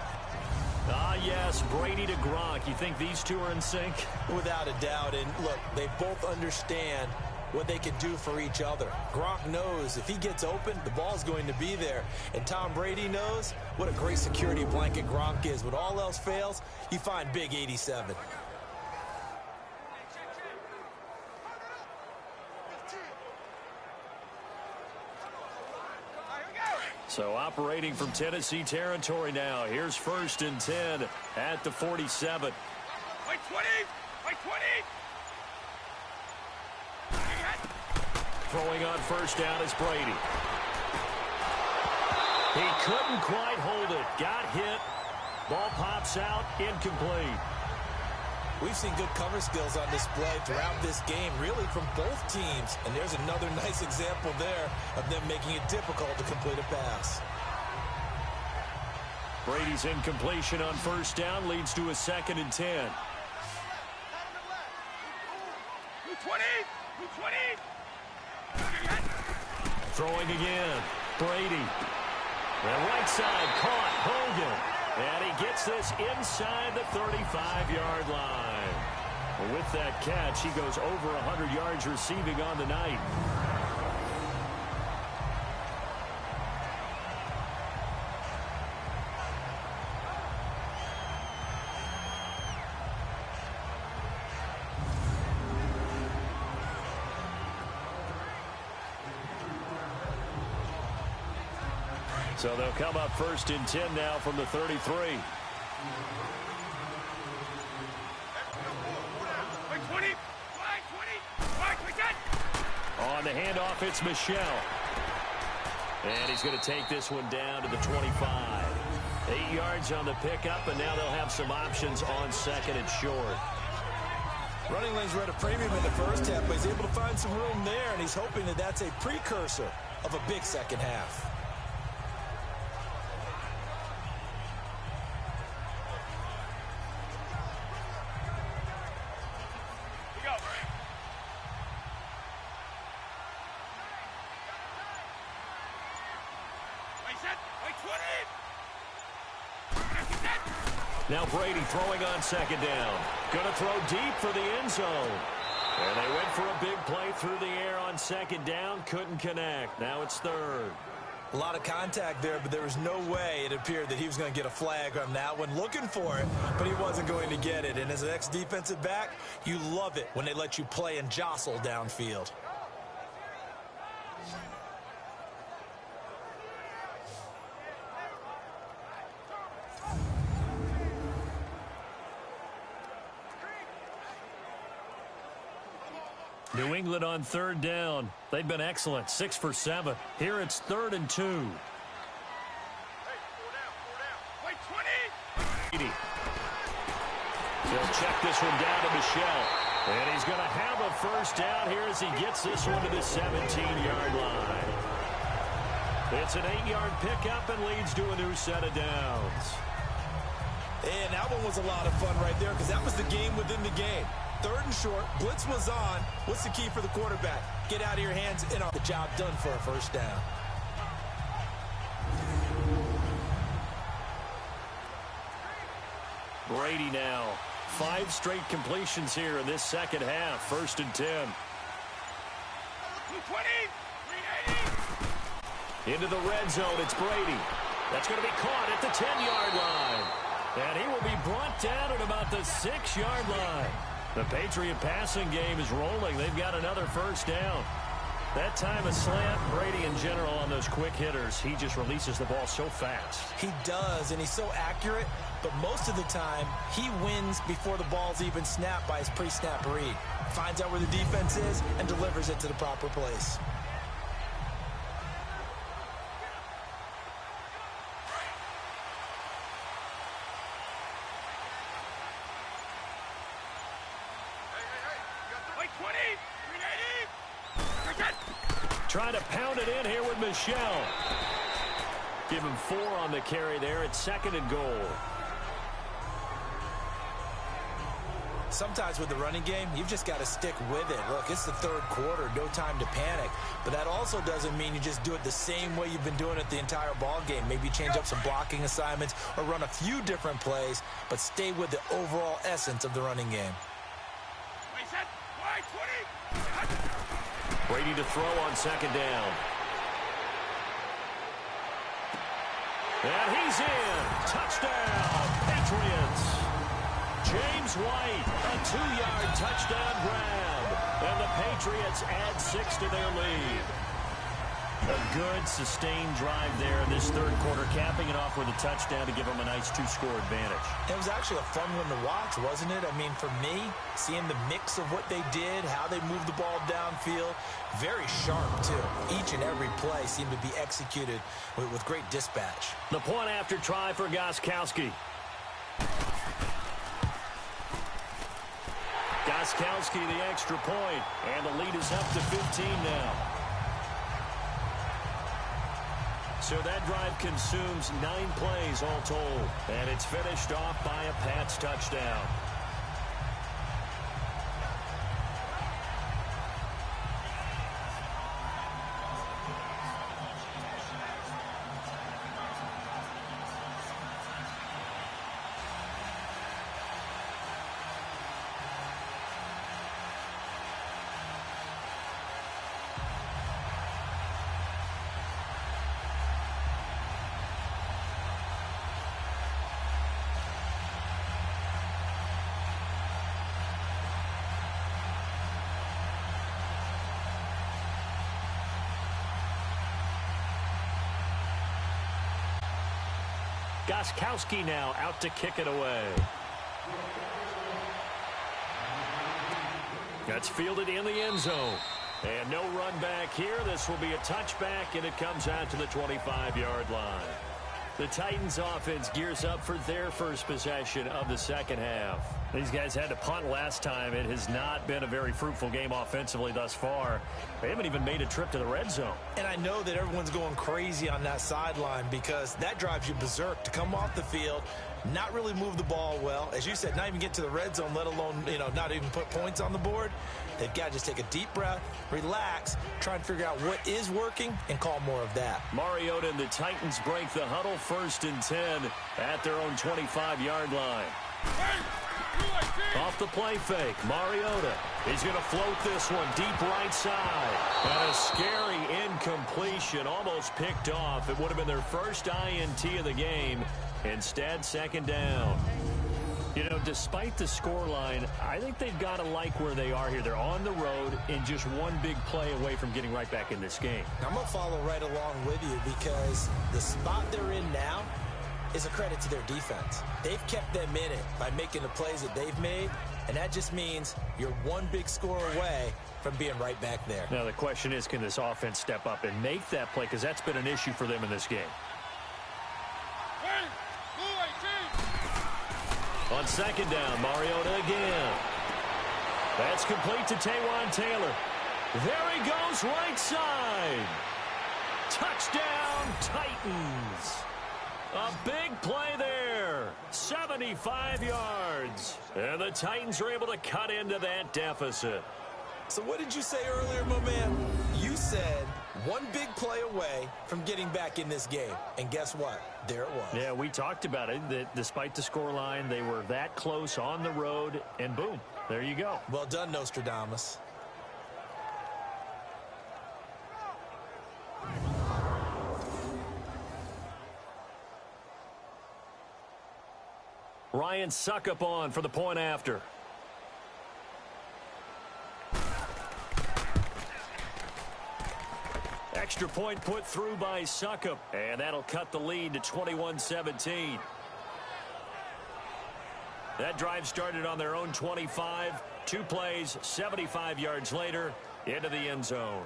Ah, yes, Brady to Gronk. You think these two are in sync? Without a doubt. And look, they both understand what they can do for each other. Gronk knows if he gets open, the ball's going to be there. And Tom Brady knows what a great security blanket Gronk is. When all else fails, you find big 87. So operating from Tennessee territory now. Here's 1st and 10 at the 47. Wait 20! Wait 20! Throwing on 1st down is Brady. He couldn't quite hold it. Got hit. Ball pops out. Incomplete. We've seen good cover skills on display throughout this game, really from both teams. And there's another nice example there of them making it difficult to complete a pass. Brady's incompletion on 1st down leads to a 2nd and 10. 20! 20! Throwing again. Brady. The right side caught. Hogan. And he gets this inside the 35-yard line. With that catch, he goes over 100 yards receiving on the night. So they'll come up 1st and 10 now from the 33. On the handoff, it's Michelle. And he's going to take this one down to the 25. 8 yards on the pickup, and now they'll have some options on 2nd and short. Running lanes were at a premium in the first half, but he's able to find some room there, and he's hoping that that's a precursor of a big second half. Now Brady throwing on 2nd down. Going to throw deep for the end zone. And they went for a big play through the air on 2nd down. Couldn't connect. Now it's 3rd. A lot of contact there, but there was no way it appeared that he was going to get a flag on that one. Looking for it, but he wasn't going to get it. And as an ex-defensive back, you love it when they let you play and jostle downfield. New England on 3rd down. They've been excellent. 6 for 7. Here it's 3rd and 2. Wait 20! They'll check this one down to Michelle. And he's going to have a 1st down here as he gets this one to the 17-yard line. It's an 8-yard pickup and leads to a new set of downs. And that one was a lot of fun right there because that was the game within the game. 3rd and short, blitz was on. What's the key for the quarterback? Get out of your hands and the job done for a 1st down. Brady now. 5 straight completions here in this second half. 1st and 10. 220! 380! Into the red zone, it's Brady. That's going to be caught at the 10-yard line. And he will be brought down at about the 6-yard line. The Patriot passing game is rolling. They've got another 1st down. That time a slant, Brady in general on those quick hitters, he just releases the ball so fast. He does, and he's so accurate, but most of the time he wins before the ball's even snapped by his pre-snap read. Finds out where the defense is and delivers it to the proper place. Trying to pound it in here with Michelle. Give him 4 on the carry there. It's 2nd and goal. Sometimes with the running game, you've just got to stick with it. Look, it's the 3rd quarter, no time to panic. But that also doesn't mean you just do it the same way you've been doing it the entire ball game. Maybe change up some blocking assignments or run a few different plays, but stay with the overall essence of the running game. Brady to throw on 2nd down. And he's in. Touchdown, Patriots. James White, a 2-yard touchdown grab. And the Patriots add 6 to their lead. A good, sustained drive there in this 3rd quarter, capping it off with a touchdown to give them a nice 2-score advantage. It was actually a fun one to watch, wasn't it? I mean, for me, seeing the mix of what they did, how they moved the ball downfield, very sharp, too. Each and every play seemed to be executed with great dispatch. The point after try for Gostkowski. Gostkowski, the extra point, and the lead is up to 15 now. So that drive consumes 9 plays all told, and it's finished off by a Pats touchdown. Gostkowski now out to kick it away. That's fielded in the end zone. And no run back here. This will be a touchback, and it comes out to the 25-yard line. The Titans offense gears up for their first possession of the 2nd half. These guys had to punt last time. It has not been a very fruitful game offensively thus far. They haven't even made a trip to the red zone. And I know that everyone's going crazy on that sideline because that drives you berserk to come off the field, not really move the ball well. As you said, not even get to the red zone, let alone, not even put points on the board. They've got to just take a deep breath, relax, try and figure out what is working, and call more of that. Mariota and the Titans break the huddle, 1st and 10 at their own 25-yard line. Off the play fake, Mariota is going to float this one deep right side. And a scary incompletion, almost picked off. It would have been their first INT of the game. Instead, 2nd down. Despite the scoreline, I think they've got to like where they are here. They're on the road and just one big play away from getting right back in this game. I'm going to follow right along with you because the spot they're in now is a credit to their defense. They've kept them in it by making the plays that they've made, and that just means you're one big score away from being right back there. Now, the question is, can this offense step up and make that play? Because that's been an issue for them in this game. On 2nd down, Mariota again. That's complete to Taywan Taylor. There he goes, right side. Touchdown, Titans. A big play there. 75 yards. And the Titans are able to cut into that deficit. So what did you say earlier, my man? You said one big play away from getting back in this game. And guess what? There it was. Yeah, we talked about it. That despite the scoreline, they were that close on the road, and boom, there you go. Well done, Nostradamus. Ryan Suckup on for the point after. Extra point put through by Suckup, and that'll cut the lead to 21-17. That drive started on their own 25. 2 plays, 75 yards later, into the end zone.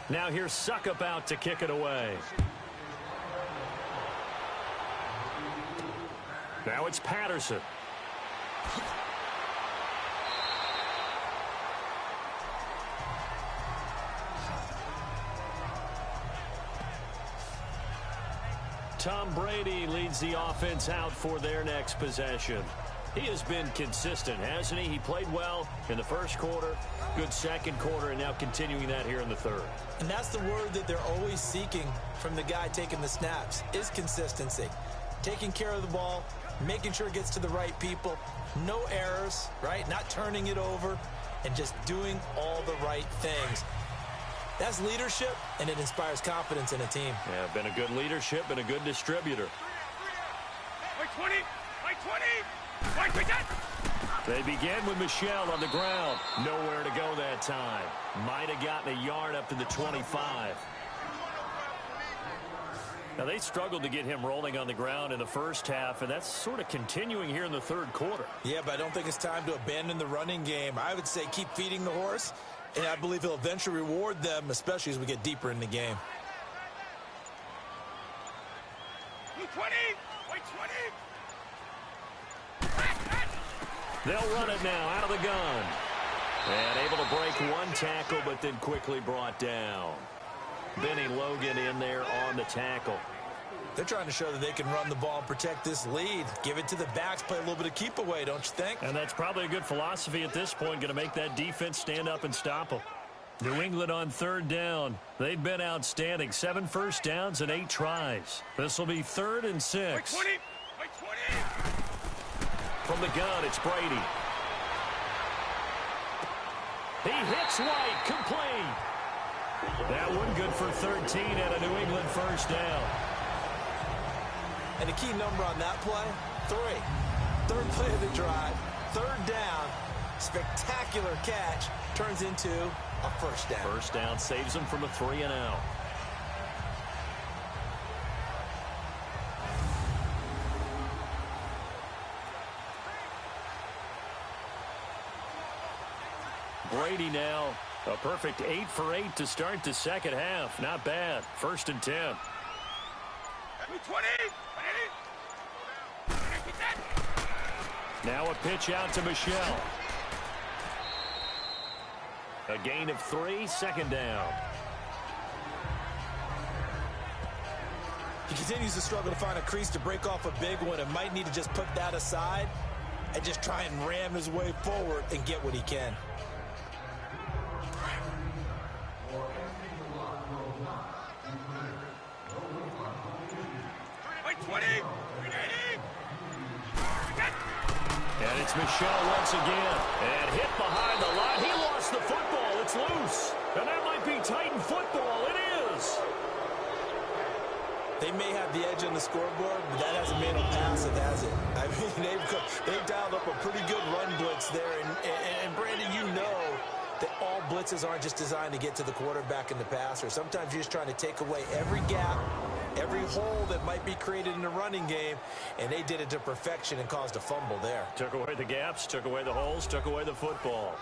Now here's Suckup out to kick it away. Now it's Patterson. Tom Brady leads the offense out for their next possession. He has been consistent, hasn't he? He played well in the first quarter, good second quarter, and now continuing that here in the third. And that's the word that they're always seeking from the guy taking the snaps, is consistency. Taking care of the ball, making sure it gets to the right people, no errors, right? Not turning it over, and just doing all the right things. That's leadership, and it inspires confidence in a team. Yeah, been a good leadership, been a good distributor. Like 20, like 20. They begin with Michel on the ground. Nowhere to go that time. Might have gotten a yard up to the 25. Now, they struggled to get him rolling on the ground in the first half, and that's sort of continuing here in the third quarter. Yeah, but I don't think it's time to abandon the running game. I would say keep feeding the horse, and I believe he'll eventually reward them, especially as we get deeper in the game. 20, like 20. They'll run it now out of the gun. And able to break one tackle, but then quickly brought down. Benny Logan in there on the tackle. They're trying to show that they can run the ball and protect this lead. Give it to the backs, play a little bit of keep away, don't you think? And that's probably a good philosophy at this point, going to make that defense stand up and stop them. New England on third down. They've been outstanding. 7 first downs and 8 tries. This will be 3rd and 6. Like 20, like 20. From the gun, it's Brady. He hits White, complete. That one good for 13 and a New England first down. And the key number on that play, 3. Third play of the drive, 3rd down, spectacular catch, turns into a first down. First down saves them from a 3 and out. Brady now, a perfect 8 for 8 to start the second half. Not bad. 1st and 10. 20. Now a pitch out to Michel. A gain of 3, 2nd down. He continues to struggle to find a crease to break off a big one and might need to just put that aside and just try and ram his way forward and get what he can. And it's Michel once again. And hit behind the line. He lost the football. It's loose. And that might be Titan football. It is. They may have the edge on the scoreboard, but that hasn't made them passive, has it? I mean, they've dialed up a pretty good run blitz there. And Brandon, you know that all blitzes aren't just designed to get to the quarterback and the passer. Sometimes you're just trying to take away every gap, every hole that might be created in the running game, and they did it to perfection and caused a fumble there. Took away the gaps, took away the holes, took away the football.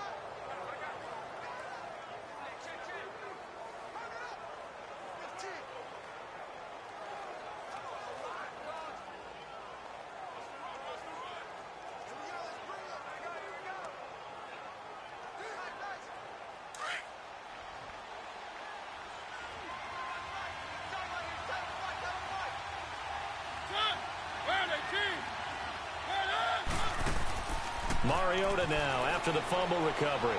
Mariota now after the fumble recovery.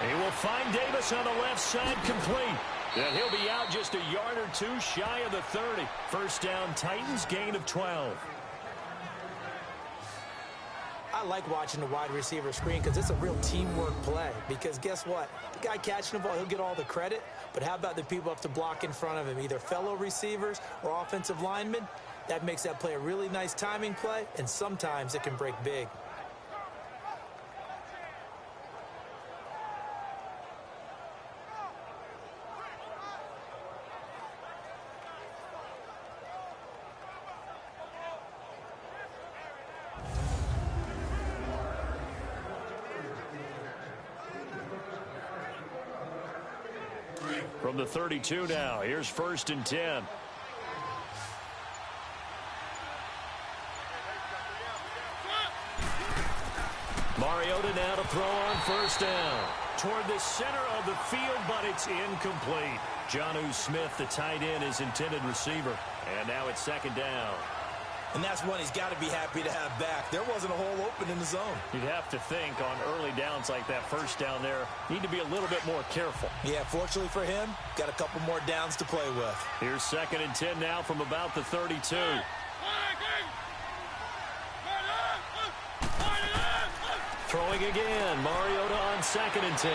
He will find Davis on the left side complete. And he'll be out just a yard or 2 shy of the 30. First down, Titans, gain of 12. I like watching the wide receiver screen because it's a real teamwork play. Because guess what? The guy catching the ball, he'll get all the credit. But how about the people up to block in front of him, either fellow receivers or offensive linemen? That makes that play a really nice timing play, and sometimes it can break big. From the 32 now, here's 1st and 10. Mariota now to throw on 1st down. Toward the center of the field, but it's incomplete. Jonnu Smith, the tight end, is intended receiver. And now it's 2nd down. And that's one he's got to be happy to have back. There wasn't a hole open in the zone. You'd have to think on early downs like that, 1st down there, need to be a little bit more careful. Yeah, fortunately for him, got a couple more downs to play with. Here's 2nd and 10 now from about the 32. Throwing again. Mariota on 2nd and 10.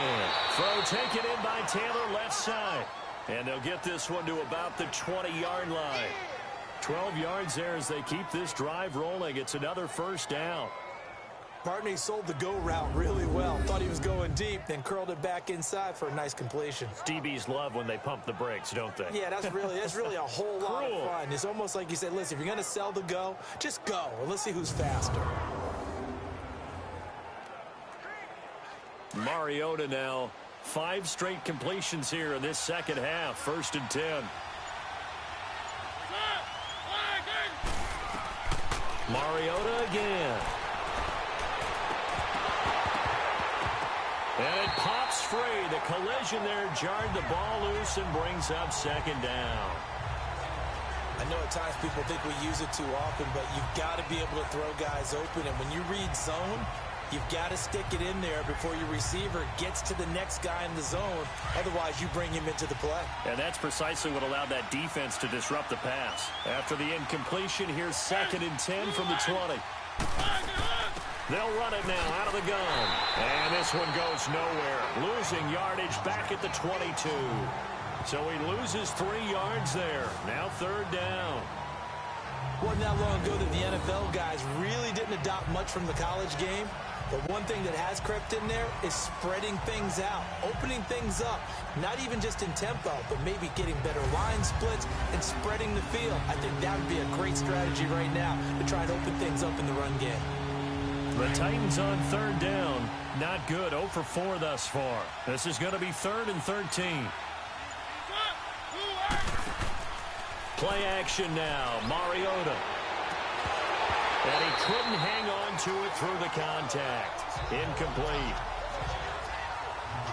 Throw taken in by Taylor left side. And they'll get this one to about the 20-yard line. 12 yards there as they keep this drive rolling. It's another 1st down. Partner, he sold the go route really well. Thought he was going deep, then curled it back inside for a nice completion. DBs love when they pump the brakes, don't they? Yeah, that's really a whole lot of fun. It's almost like you said, listen, if you're going to sell the go, just go. And let's see who's faster. Mariota now, 5 straight completions here in this 2nd half. 1st and 10. Mariota again. And it pops free. The collision there jarred the ball loose and brings up 2nd down. I know at times people think we use it too often, but you've got to be able to throw guys open. And when you read zone, you've got to stick it in there before your receiver gets to the next guy in the zone. Otherwise, you bring him into the play. And that's precisely what allowed that defense to disrupt the pass. After the incompletion, here's 2nd and 10 from the 20. They'll run it now out of the gun. And this one goes nowhere. Losing yardage back at the 22. So he loses 3 yards there. Now 3rd down. Wasn't that long ago that the NFL guys really didn't adopt much from the college game. But one thing that has crept in there is spreading things out, opening things up, not even just in tempo, but maybe getting better line splits and spreading the field. I think that would be a great strategy right now to try and open things up in the run game. The Titans on 3rd down. Not good. 0 for 4 thus far. This is going to be 3rd and 13. Play action now. Mariota. And he couldn't hang on to it through the contact. Incomplete.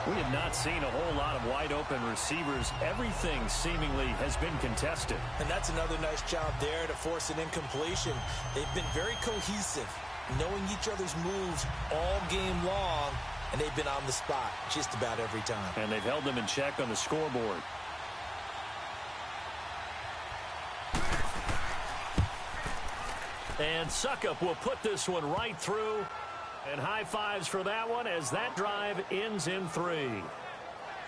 We have not seen a whole lot of wide-open receivers. Everything seemingly has been contested. And that's another nice job there to force an incompletion. They've been very cohesive, knowing each other's moves all game long, and they've been on the spot just about every time. And they've held them in check on the scoreboard. And Suckup will put this one right through. And high fives for that one as that drive ends in 3.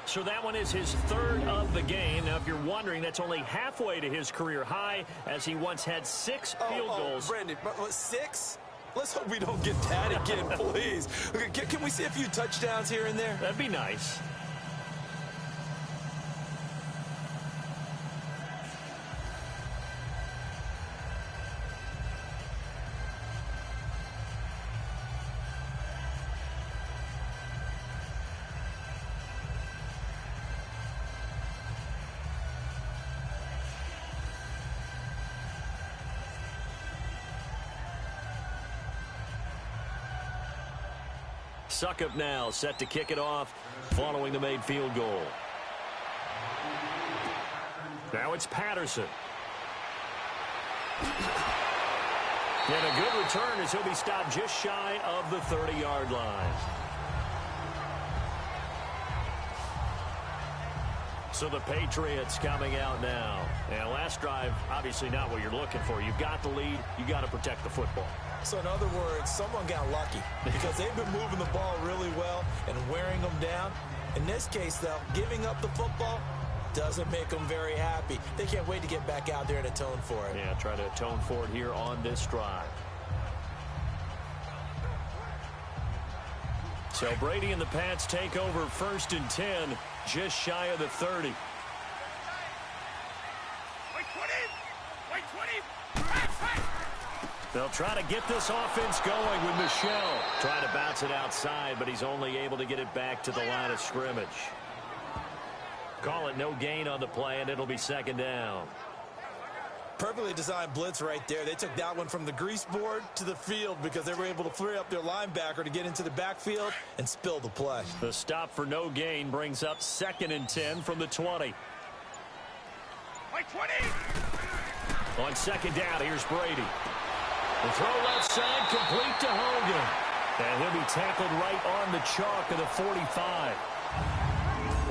So that one is his 3rd of the game. Now, if you're wondering, that's only halfway to his career high as he once had 6 field goals. Brandon, 6? Let's hope we don't get that again, please. Okay, can we see a few touchdowns here and there? That'd be nice. Suckup now set to kick it off following the made field goal. Now it's Patterson. And a good return as he'll be stopped just shy of the 30-yard line. So the Patriots coming out now. And last drive, obviously not what you're looking for. You've got the lead. You've got to protect the football. So in other words, someone got lucky because they've been moving the ball really well and wearing them down. In this case, though, giving up the football doesn't make them very happy. They can't wait to get back out there and atone for it. Yeah, try to atone for it here on this drive. So Brady and the Pats take over 1st and 10, just shy of the 30. They'll try to get this offense going with Michel. Trying to bounce it outside, but he's only able to get it back to the line of scrimmage. Call it no gain on the play, and it'll be second down. Perfectly designed blitz right there. They took that one from the grease board to the field because they were able to free up their linebacker to get into the backfield and spill the play. The stop for no gain brings up 2nd and 10 from the 20. Like 20. On second down, here's Brady. The throw left side, complete to Hogan. And he'll be tackled right on the chalk of the 45.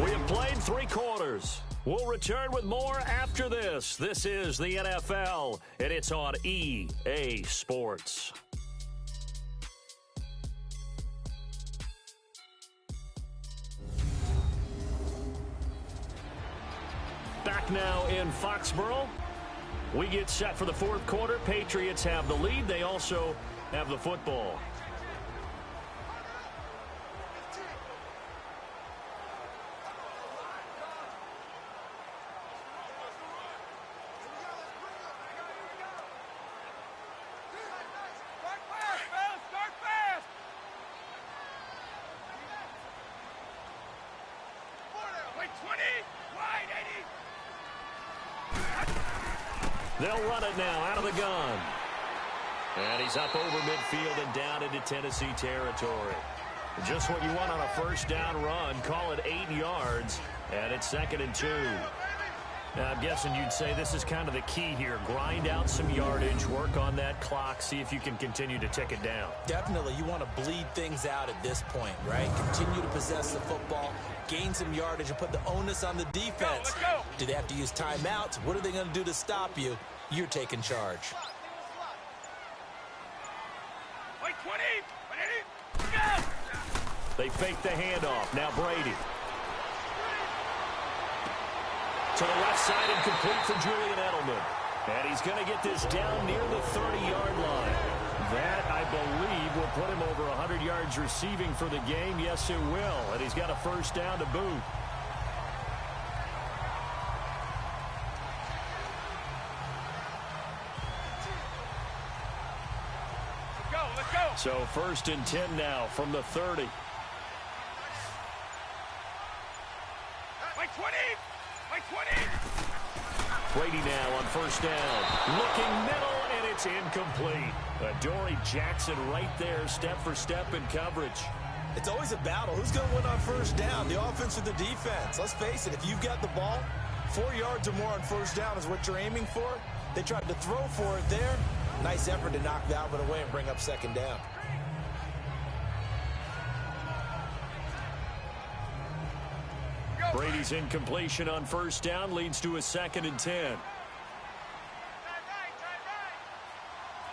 We have played 3 quarters. We'll return with more after this. This is the NFL, and it's on EA Sports. Back now in Foxborough. We get set for the 4th quarter. Patriots have the lead. They also have the football. They'll run it now out of the gun. And he's up over midfield and down into Tennessee territory. Just what you want on a first down run. Call it 8 yards, and it's 2nd and 2. Now, I'm guessing you'd say this is kind of the key here. Grind out some yardage, work on that clock, see if you can continue to tick it down. Definitely. You want to bleed things out at this point, right? Continue to possess the football, gain some yardage, and put the onus on the defense. Let's go. Do they have to use timeouts? What are they going to do to stop you? You're taking charge. Like 20. Go. They fake the handoff. Now Brady. To the left side and complete for Julian Edelman. And he's going to get this down near the 30-yard line. That, I believe, will put him over 100 yards receiving for the game. Yes, it will. And he's got a first down to boot. Let's go. So 1st and 10 now from the 30. Like 20. Like 20. Brady now on first down. Looking middle, and it's incomplete. Dory Jackson right there, step for step in coverage. It's always a battle. Who's going to win on first down, the offense or the defense? Let's face it, if you've got the ball, 4 yards or more on first down is what you're aiming for. They tried to throw for it there. Nice effort to knock that one away and bring up 2nd down. Brady's incompletion on first down leads to a 2nd and 10.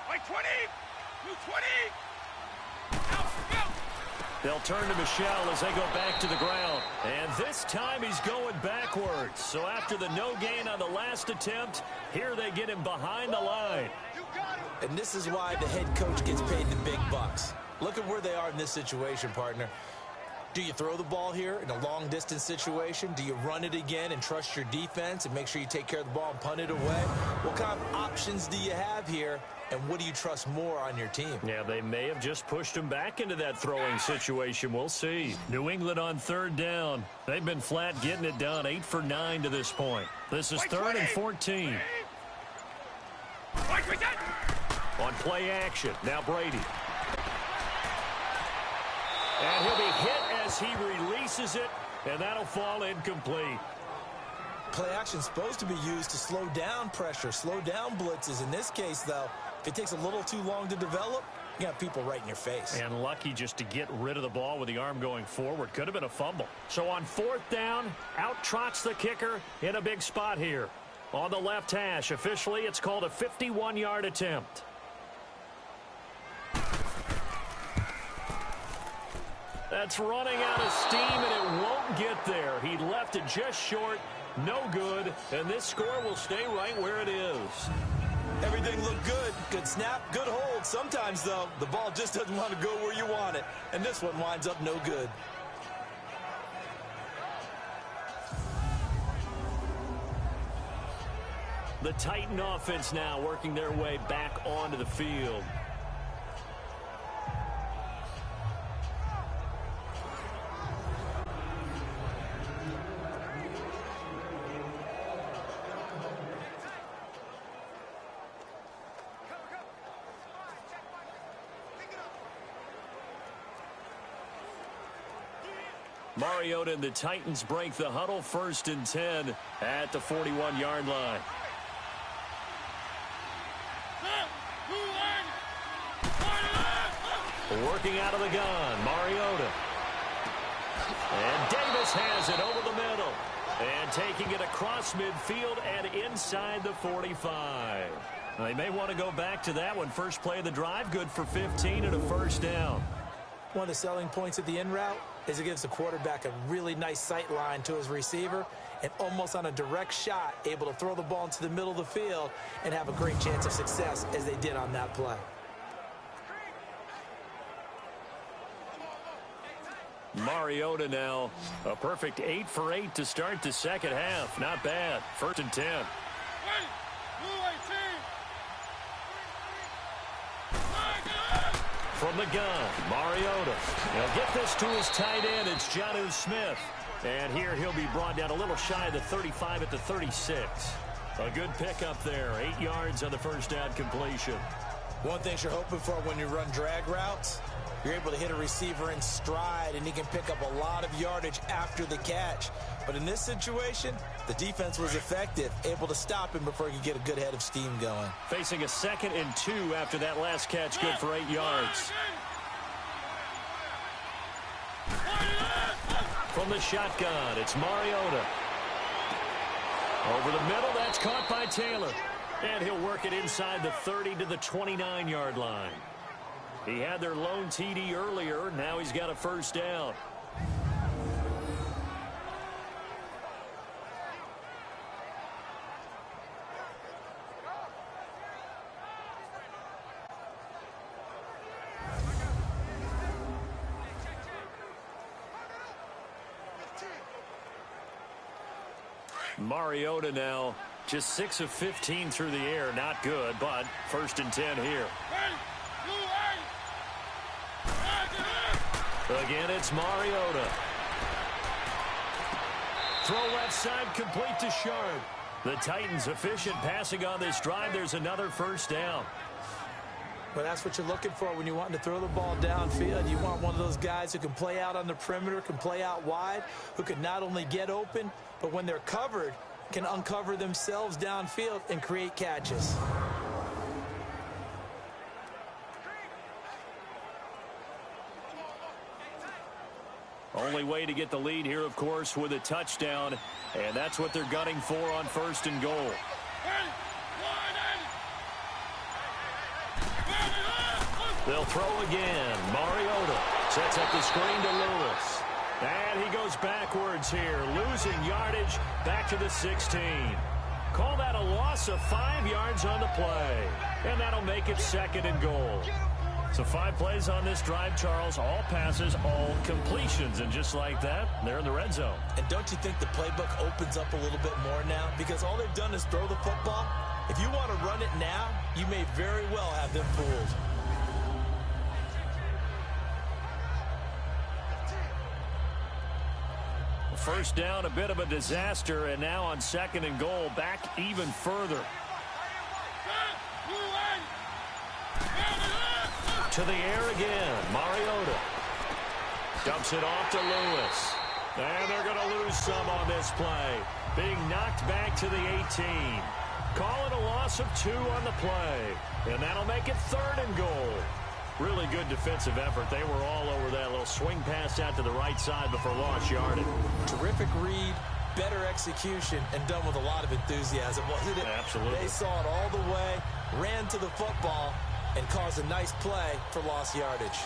Like 20. 20. They'll turn to Michelle as they go back to the ground. And this time he's going backwards. So after the no gain on the last attempt, here they get him behind the line. And this is why the head coach gets paid the big bucks. Look at where they are in this situation, partner. Do you throw the ball here in a long-distance situation? Do you run it again and trust your defense and make sure you take care of the ball and punt it away? What kind of options do you have here, and what do you trust more on your team? Yeah, they may have just pushed him back into that throwing situation. We'll see. New England on 3rd down. They've been flat getting it done. 8 for 9 to this point. This is 3rd and 14. On play action, now Brady. And he'll be hit as he releases it, and that'll fall incomplete. Play action's supposed to be used to slow down pressure, slow down blitzes. In this case, though, if it takes a little too long to develop, you got people right in your face. And lucky just to get rid of the ball with the arm going forward. Could have been a fumble. So on 4th down, out trots the kicker in a big spot here. On the left hash, officially, it's called a 51-yard attempt. That's running out of steam, and it won't get there. He left it just short, no good, and this score will stay right where it is. Everything looked good. Good snap, good hold. Sometimes, though, the ball just doesn't want to go where you want it, and this one winds up no good. The Titan offense now working their way back onto the field. Mariota and the Titans break the huddle, 1st and 10 at the 41-yard line. Working out of the gun, Mariota. And Davis has it over the middle. And taking it across midfield and inside the 45. They may want to go back to that one. First play of the drive, good for 15 and a first down. One of the selling points of the in route is it gives the quarterback a really nice sight line to his receiver and almost on a direct shot able to throw the ball into the middle of the field and have a great chance of success as they did on that play. Mariota now, a perfect 8 for 8 to start the second half. Not bad. 1st and 10. From the gun, Mariota. He'll get this to his tight end. It's Jonnu Smith. And here he'll be brought down a little shy of the 35 at the 36. A good pickup there. 8 yards on the first down completion. One thing you're hoping for when you run drag routes, you're able to hit a receiver in stride, and he can pick up a lot of yardage after the catch. But in this situation, the defense was effective, able to stop him before he could get a good head of steam going. Facing a 2nd and 2 after that last catch, good for 8 yards. From the shotgun, it's Mariota. Over the middle, that's caught by Taylor. And he'll work it inside the 30 to the 29-yard line. He had their lone TD earlier. Now he's got a first down. Mariota now just 6 of 15 through the air. Not good, but 1st and 10 here. Again, it's Mariota. Throw left side, complete to Sharp. The Titans efficient passing on this drive. There's another first down. Well, that's what you're looking for when you want to throw the ball downfield. You want one of those guys who can play out on the perimeter, can play out wide, who can not only get open, but when they're covered, can uncover themselves downfield and create catches. Only way to get the lead here, of course, with a touchdown, and that's what they're gunning for on 1st and goal. They'll throw again. Mariota sets up the screen to Lewis. And he goes backwards here, losing yardage back to the 16. Call that a loss of 5 yards on the play. And that'll make it 2nd and goal. So 5 plays on this drive, Charles. All passes, all completions. And just like that, they're in the red zone. And don't you think the playbook opens up a little bit more now? Because all they've done is throw the football. If you want to run it now, you may very well have them fooled. First down, a bit of a disaster, and now on 2nd and goal, back even further. To the air again, Mariota. Dumps it off to Lewis. And they're going to lose some on this play. Being knocked back to the 18. Call it a loss of 2 on the play. And that'll make it 3rd and goal. Really good defensive effort. They were all over that little swing pass out to the right side before lost yardage. Terrific read, better execution, and done with a lot of enthusiasm, wasn't it? Absolutely. They saw it all the way, ran to the football, and caused a nice play for lost yardage.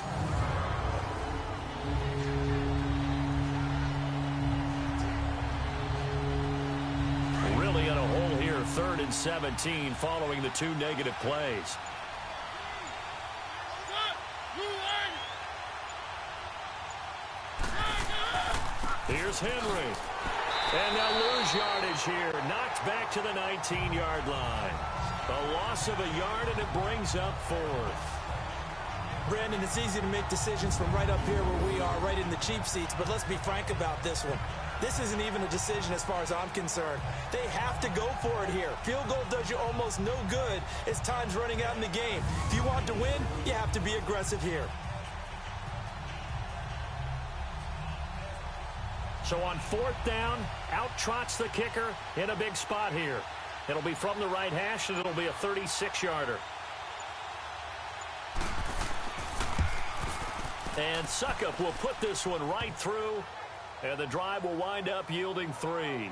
Really in a hole here, 3rd and 17 following the 2 negative plays. Here's Henry. And they'll lose yardage here. Knocked back to the 19-yard line. A loss of a yard, and it brings up 4th. Brandon, it's easy to make decisions from right up here where we are, right in the cheap seats, but let's be frank about this one. This isn't even a decision as far as I'm concerned. They have to go for it here. Field goal does you almost no good as time's running out in the game. If you want to win, you have to be aggressive here. So on 4th down, out trots the kicker in a big spot here. It'll be from the right hash, and it'll be a 36-yarder. And Suckup will put this one right through, and the drive will wind up yielding 3.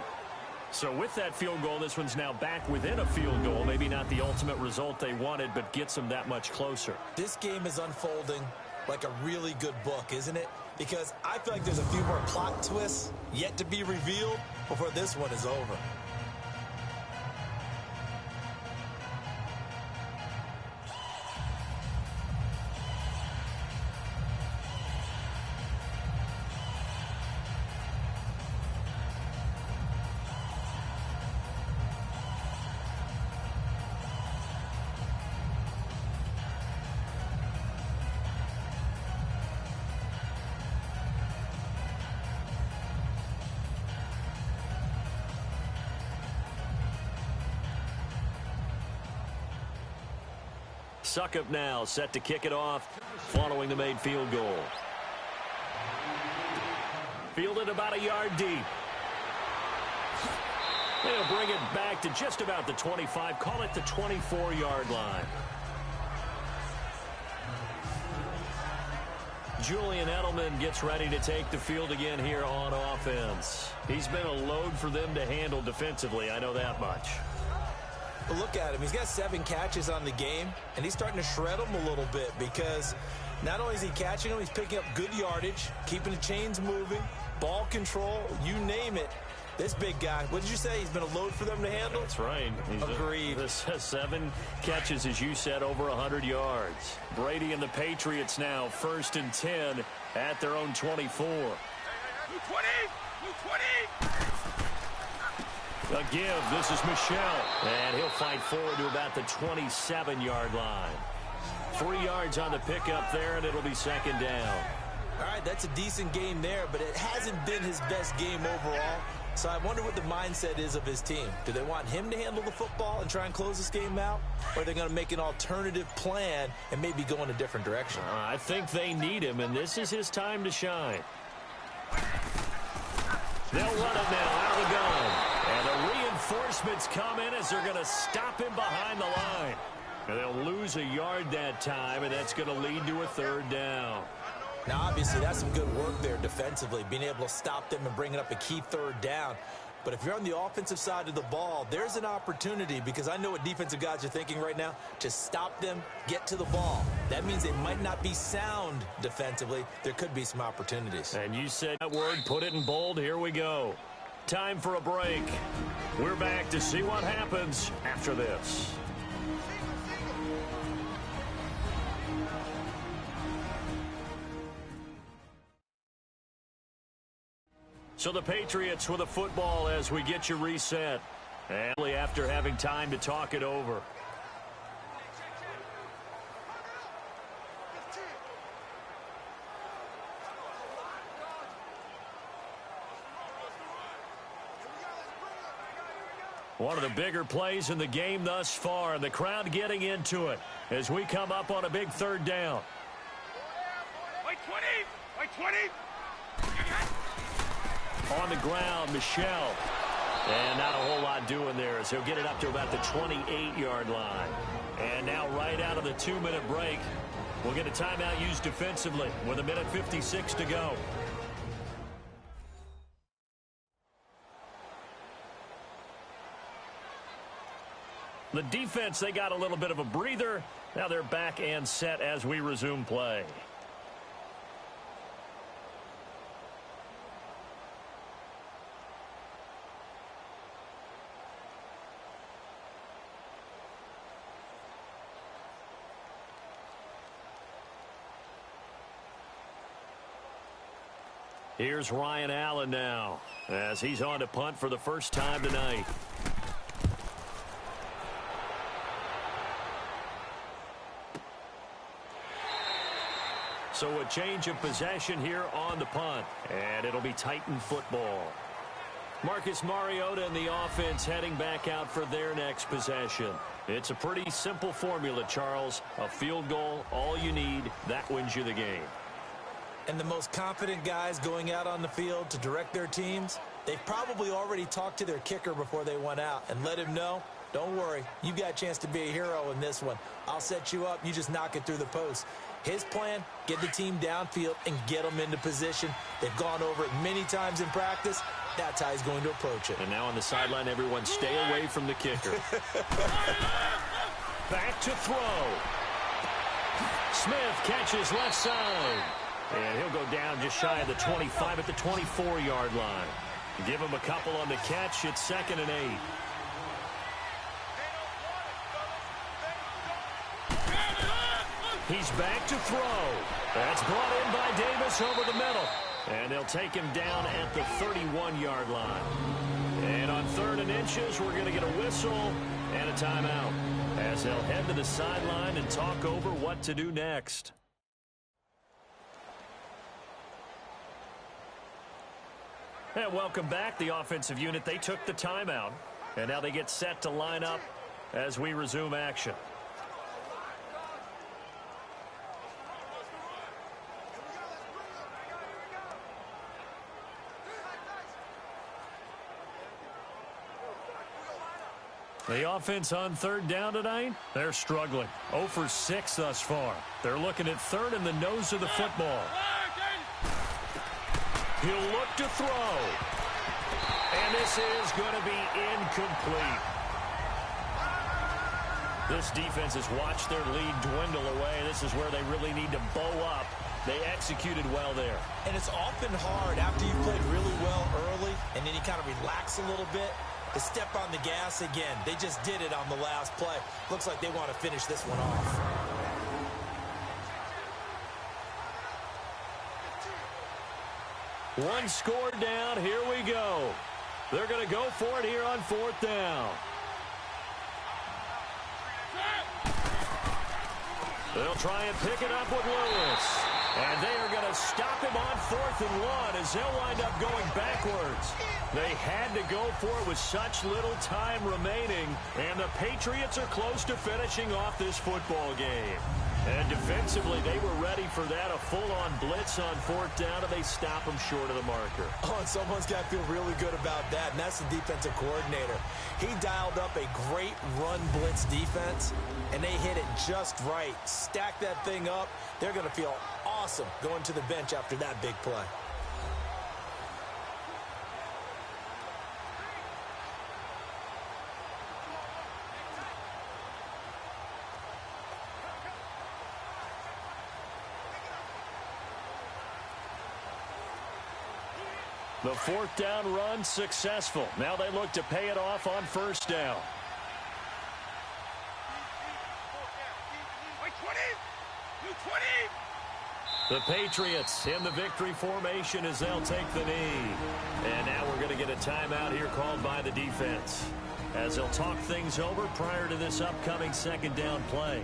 So with that field goal, this one's now back within a field goal. Maybe not the ultimate result they wanted, but gets them that much closer. This game is unfolding like a really good book, isn't it? Because I feel like there's a few more plot twists yet to be revealed before this one is over. Suckup now set to kick it off following the made field goal. Fielded about a yard deep. They'll bring it back to just about the 25. Call it the 24-yard line. Julian Edelman gets ready to take the field again here on offense. He's been a load for them to handle defensively, I know that much. But look at him. He's got 7 catches on the game, and he's starting to shred them a little bit because not only is he catching them, he's picking up good yardage, keeping the chains moving, ball control, you name it. This big guy, what did you say? He's been a load for them to handle? That's right. Agreed. This has 7 catches, as you said, over 100 yards. Brady and the Patriots now 1st and 10 at their own 24. 220! 220! A give. This is Michelle. And he'll fight forward to about the 27-yard line. 3 yards on the pickup there, and it'll be 2nd down. All right, that's a decent game there, but it hasn't been his best game overall. So I wonder what the mindset is of his team. Do they want him to handle the football and try and close this game out? Or are they going to make an alternative plan and maybe go in a different direction? I think they need him, and this is his time to shine. They'll run it now out of the gun. And the reinforcements come in as they're going to stop him behind the line. And they'll lose a yard that time, and that's going to lead to a 3rd down. Now, obviously, that's some good work there defensively, being able to stop them and bringing up a key 3rd down. But if you're on the offensive side of the ball, there's an opportunity, because I know what defensive guys are thinking right now, to stop them, get to the ball. That means they might not be sound defensively. There could be some opportunities. And you said that word, put it in bold. Here we go. Time for a break. We're back to see what happens after this. So the Patriots with a football as we get you reset. And after having time to talk it over. One of the bigger plays in the game thus far, and the crowd getting into it as we come up on a big 3rd down. Like 20! Like 20! On the ground, Michelle. And not a whole lot doing there as he'll get it up to about the 28-yard line. And now right out of the 2-minute break, we'll get a timeout used defensively with 1:56 to go. The defense, they got a little bit of a breather. Now they're back and set as we resume play. Here's Ryan Allen now as he's on to punt for the first time tonight. So a change of possession here on the punt, and it'll be Titan football. Marcus Mariota and the offense heading back out for their next possession. It's a pretty simple formula, Charles. A field goal, all you need, that wins you the game. And the most confident guys going out on the field to direct their teams, they've probably already talked to their kicker before they went out and let him know, don't worry, you've got a chance to be a hero in this one. I'll set you up. You just knock it through the post. His plan, get the team downfield and get them into position. They've gone over it many times in practice. That's how he's going to approach it. And now on the sideline, everyone stay away from the kicker. Back to throw. Smith catches left side. And he'll go down just shy of the 25 at the 24-yard line. Give him a couple on the catch. It's 2nd and 8. He's back to throw. That's brought in by Davis over the middle. And they'll take him down at the 31-yard line. And on 3rd and inches, we're going to get a whistle and a timeout as they'll head to the sideline and talk over what to do next. And welcome back. The offensive unit, they took the timeout. And now they get set to line up as we resume action. The offense on 3rd down tonight, they're struggling. 0 for 6 thus far. They're looking at 3rd in the nose of the football. He'll look to throw. And this is going to be incomplete. This defense has watched their lead dwindle away. This is where they really need to bow up. They executed well there. And it's often hard after you've played really well early and then you kind of relax a little bit to step on the gas again. They just did it on the last play. Looks like they want to finish this one off. One score down. Here we go. They're going to go for it here on 4th down. They'll try and pick it up with Lewis. And they are going to stop him on 4th and 1 as they'll wind up going backwards. They had to go for it with such little time remaining. And the Patriots are close to finishing off this football game. And defensively, they were ready for that. A full-on blitz on 4th down, and they stop them short of the marker. Oh, and someone's got to feel really good about that, and that's the defensive coordinator. He dialed up a great run blitz defense, and they hit it just right. Stack that thing up. They're going to feel awesome going to the bench after that big play. The 4th down run successful. Now they look to pay it off on 1st down. The Patriots in the victory formation as they'll take the knee. And now we're going to get a timeout here called by the defense as they'll talk things over prior to this upcoming 2nd down play.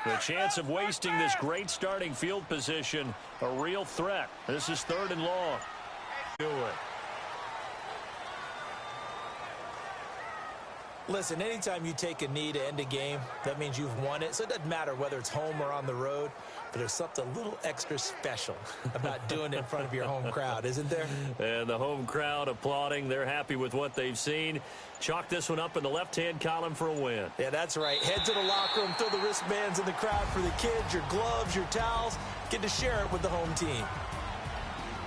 The chance of wasting this great starting field position, a real threat. This is 3rd and long. Do it. Listen, anytime you take a knee to end a game, that means you've won it. So it doesn't matter whether it's home or on the road, but there's something a little extra special about doing it in front of your home crowd, isn't there? And the home crowd applauding. They're happy with what they've seen. Chalk this one up in the left-hand column for a win. Yeah, that's right. Head to the locker room, throw the wristbands in the crowd for the kids, your gloves, your towels. Get to share it with the home team.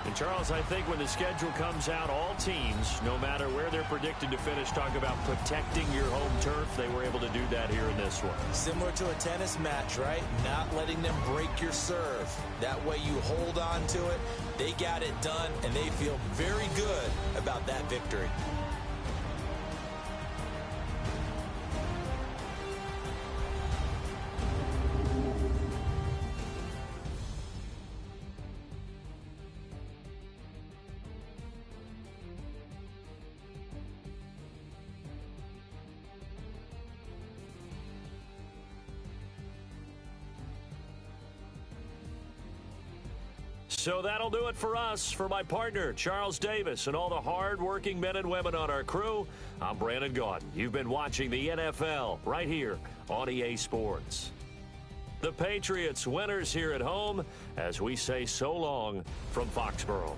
And, Charles, I think when the schedule comes out, all teams, no matter where they're predicted to finish, talk about protecting your home turf. They were able to do that here in this one. Similar to a tennis match, right? Not letting them break your serve. That way you hold on to it. They got it done, and they feel very good about that victory. So that'll do it for us. For my partner, Charles Davis, and all the hard-working men and women on our crew, I'm Brandon Gaudin. You've been watching the NFL right here on EA Sports. The Patriots winners here at home as we say so long from Foxborough.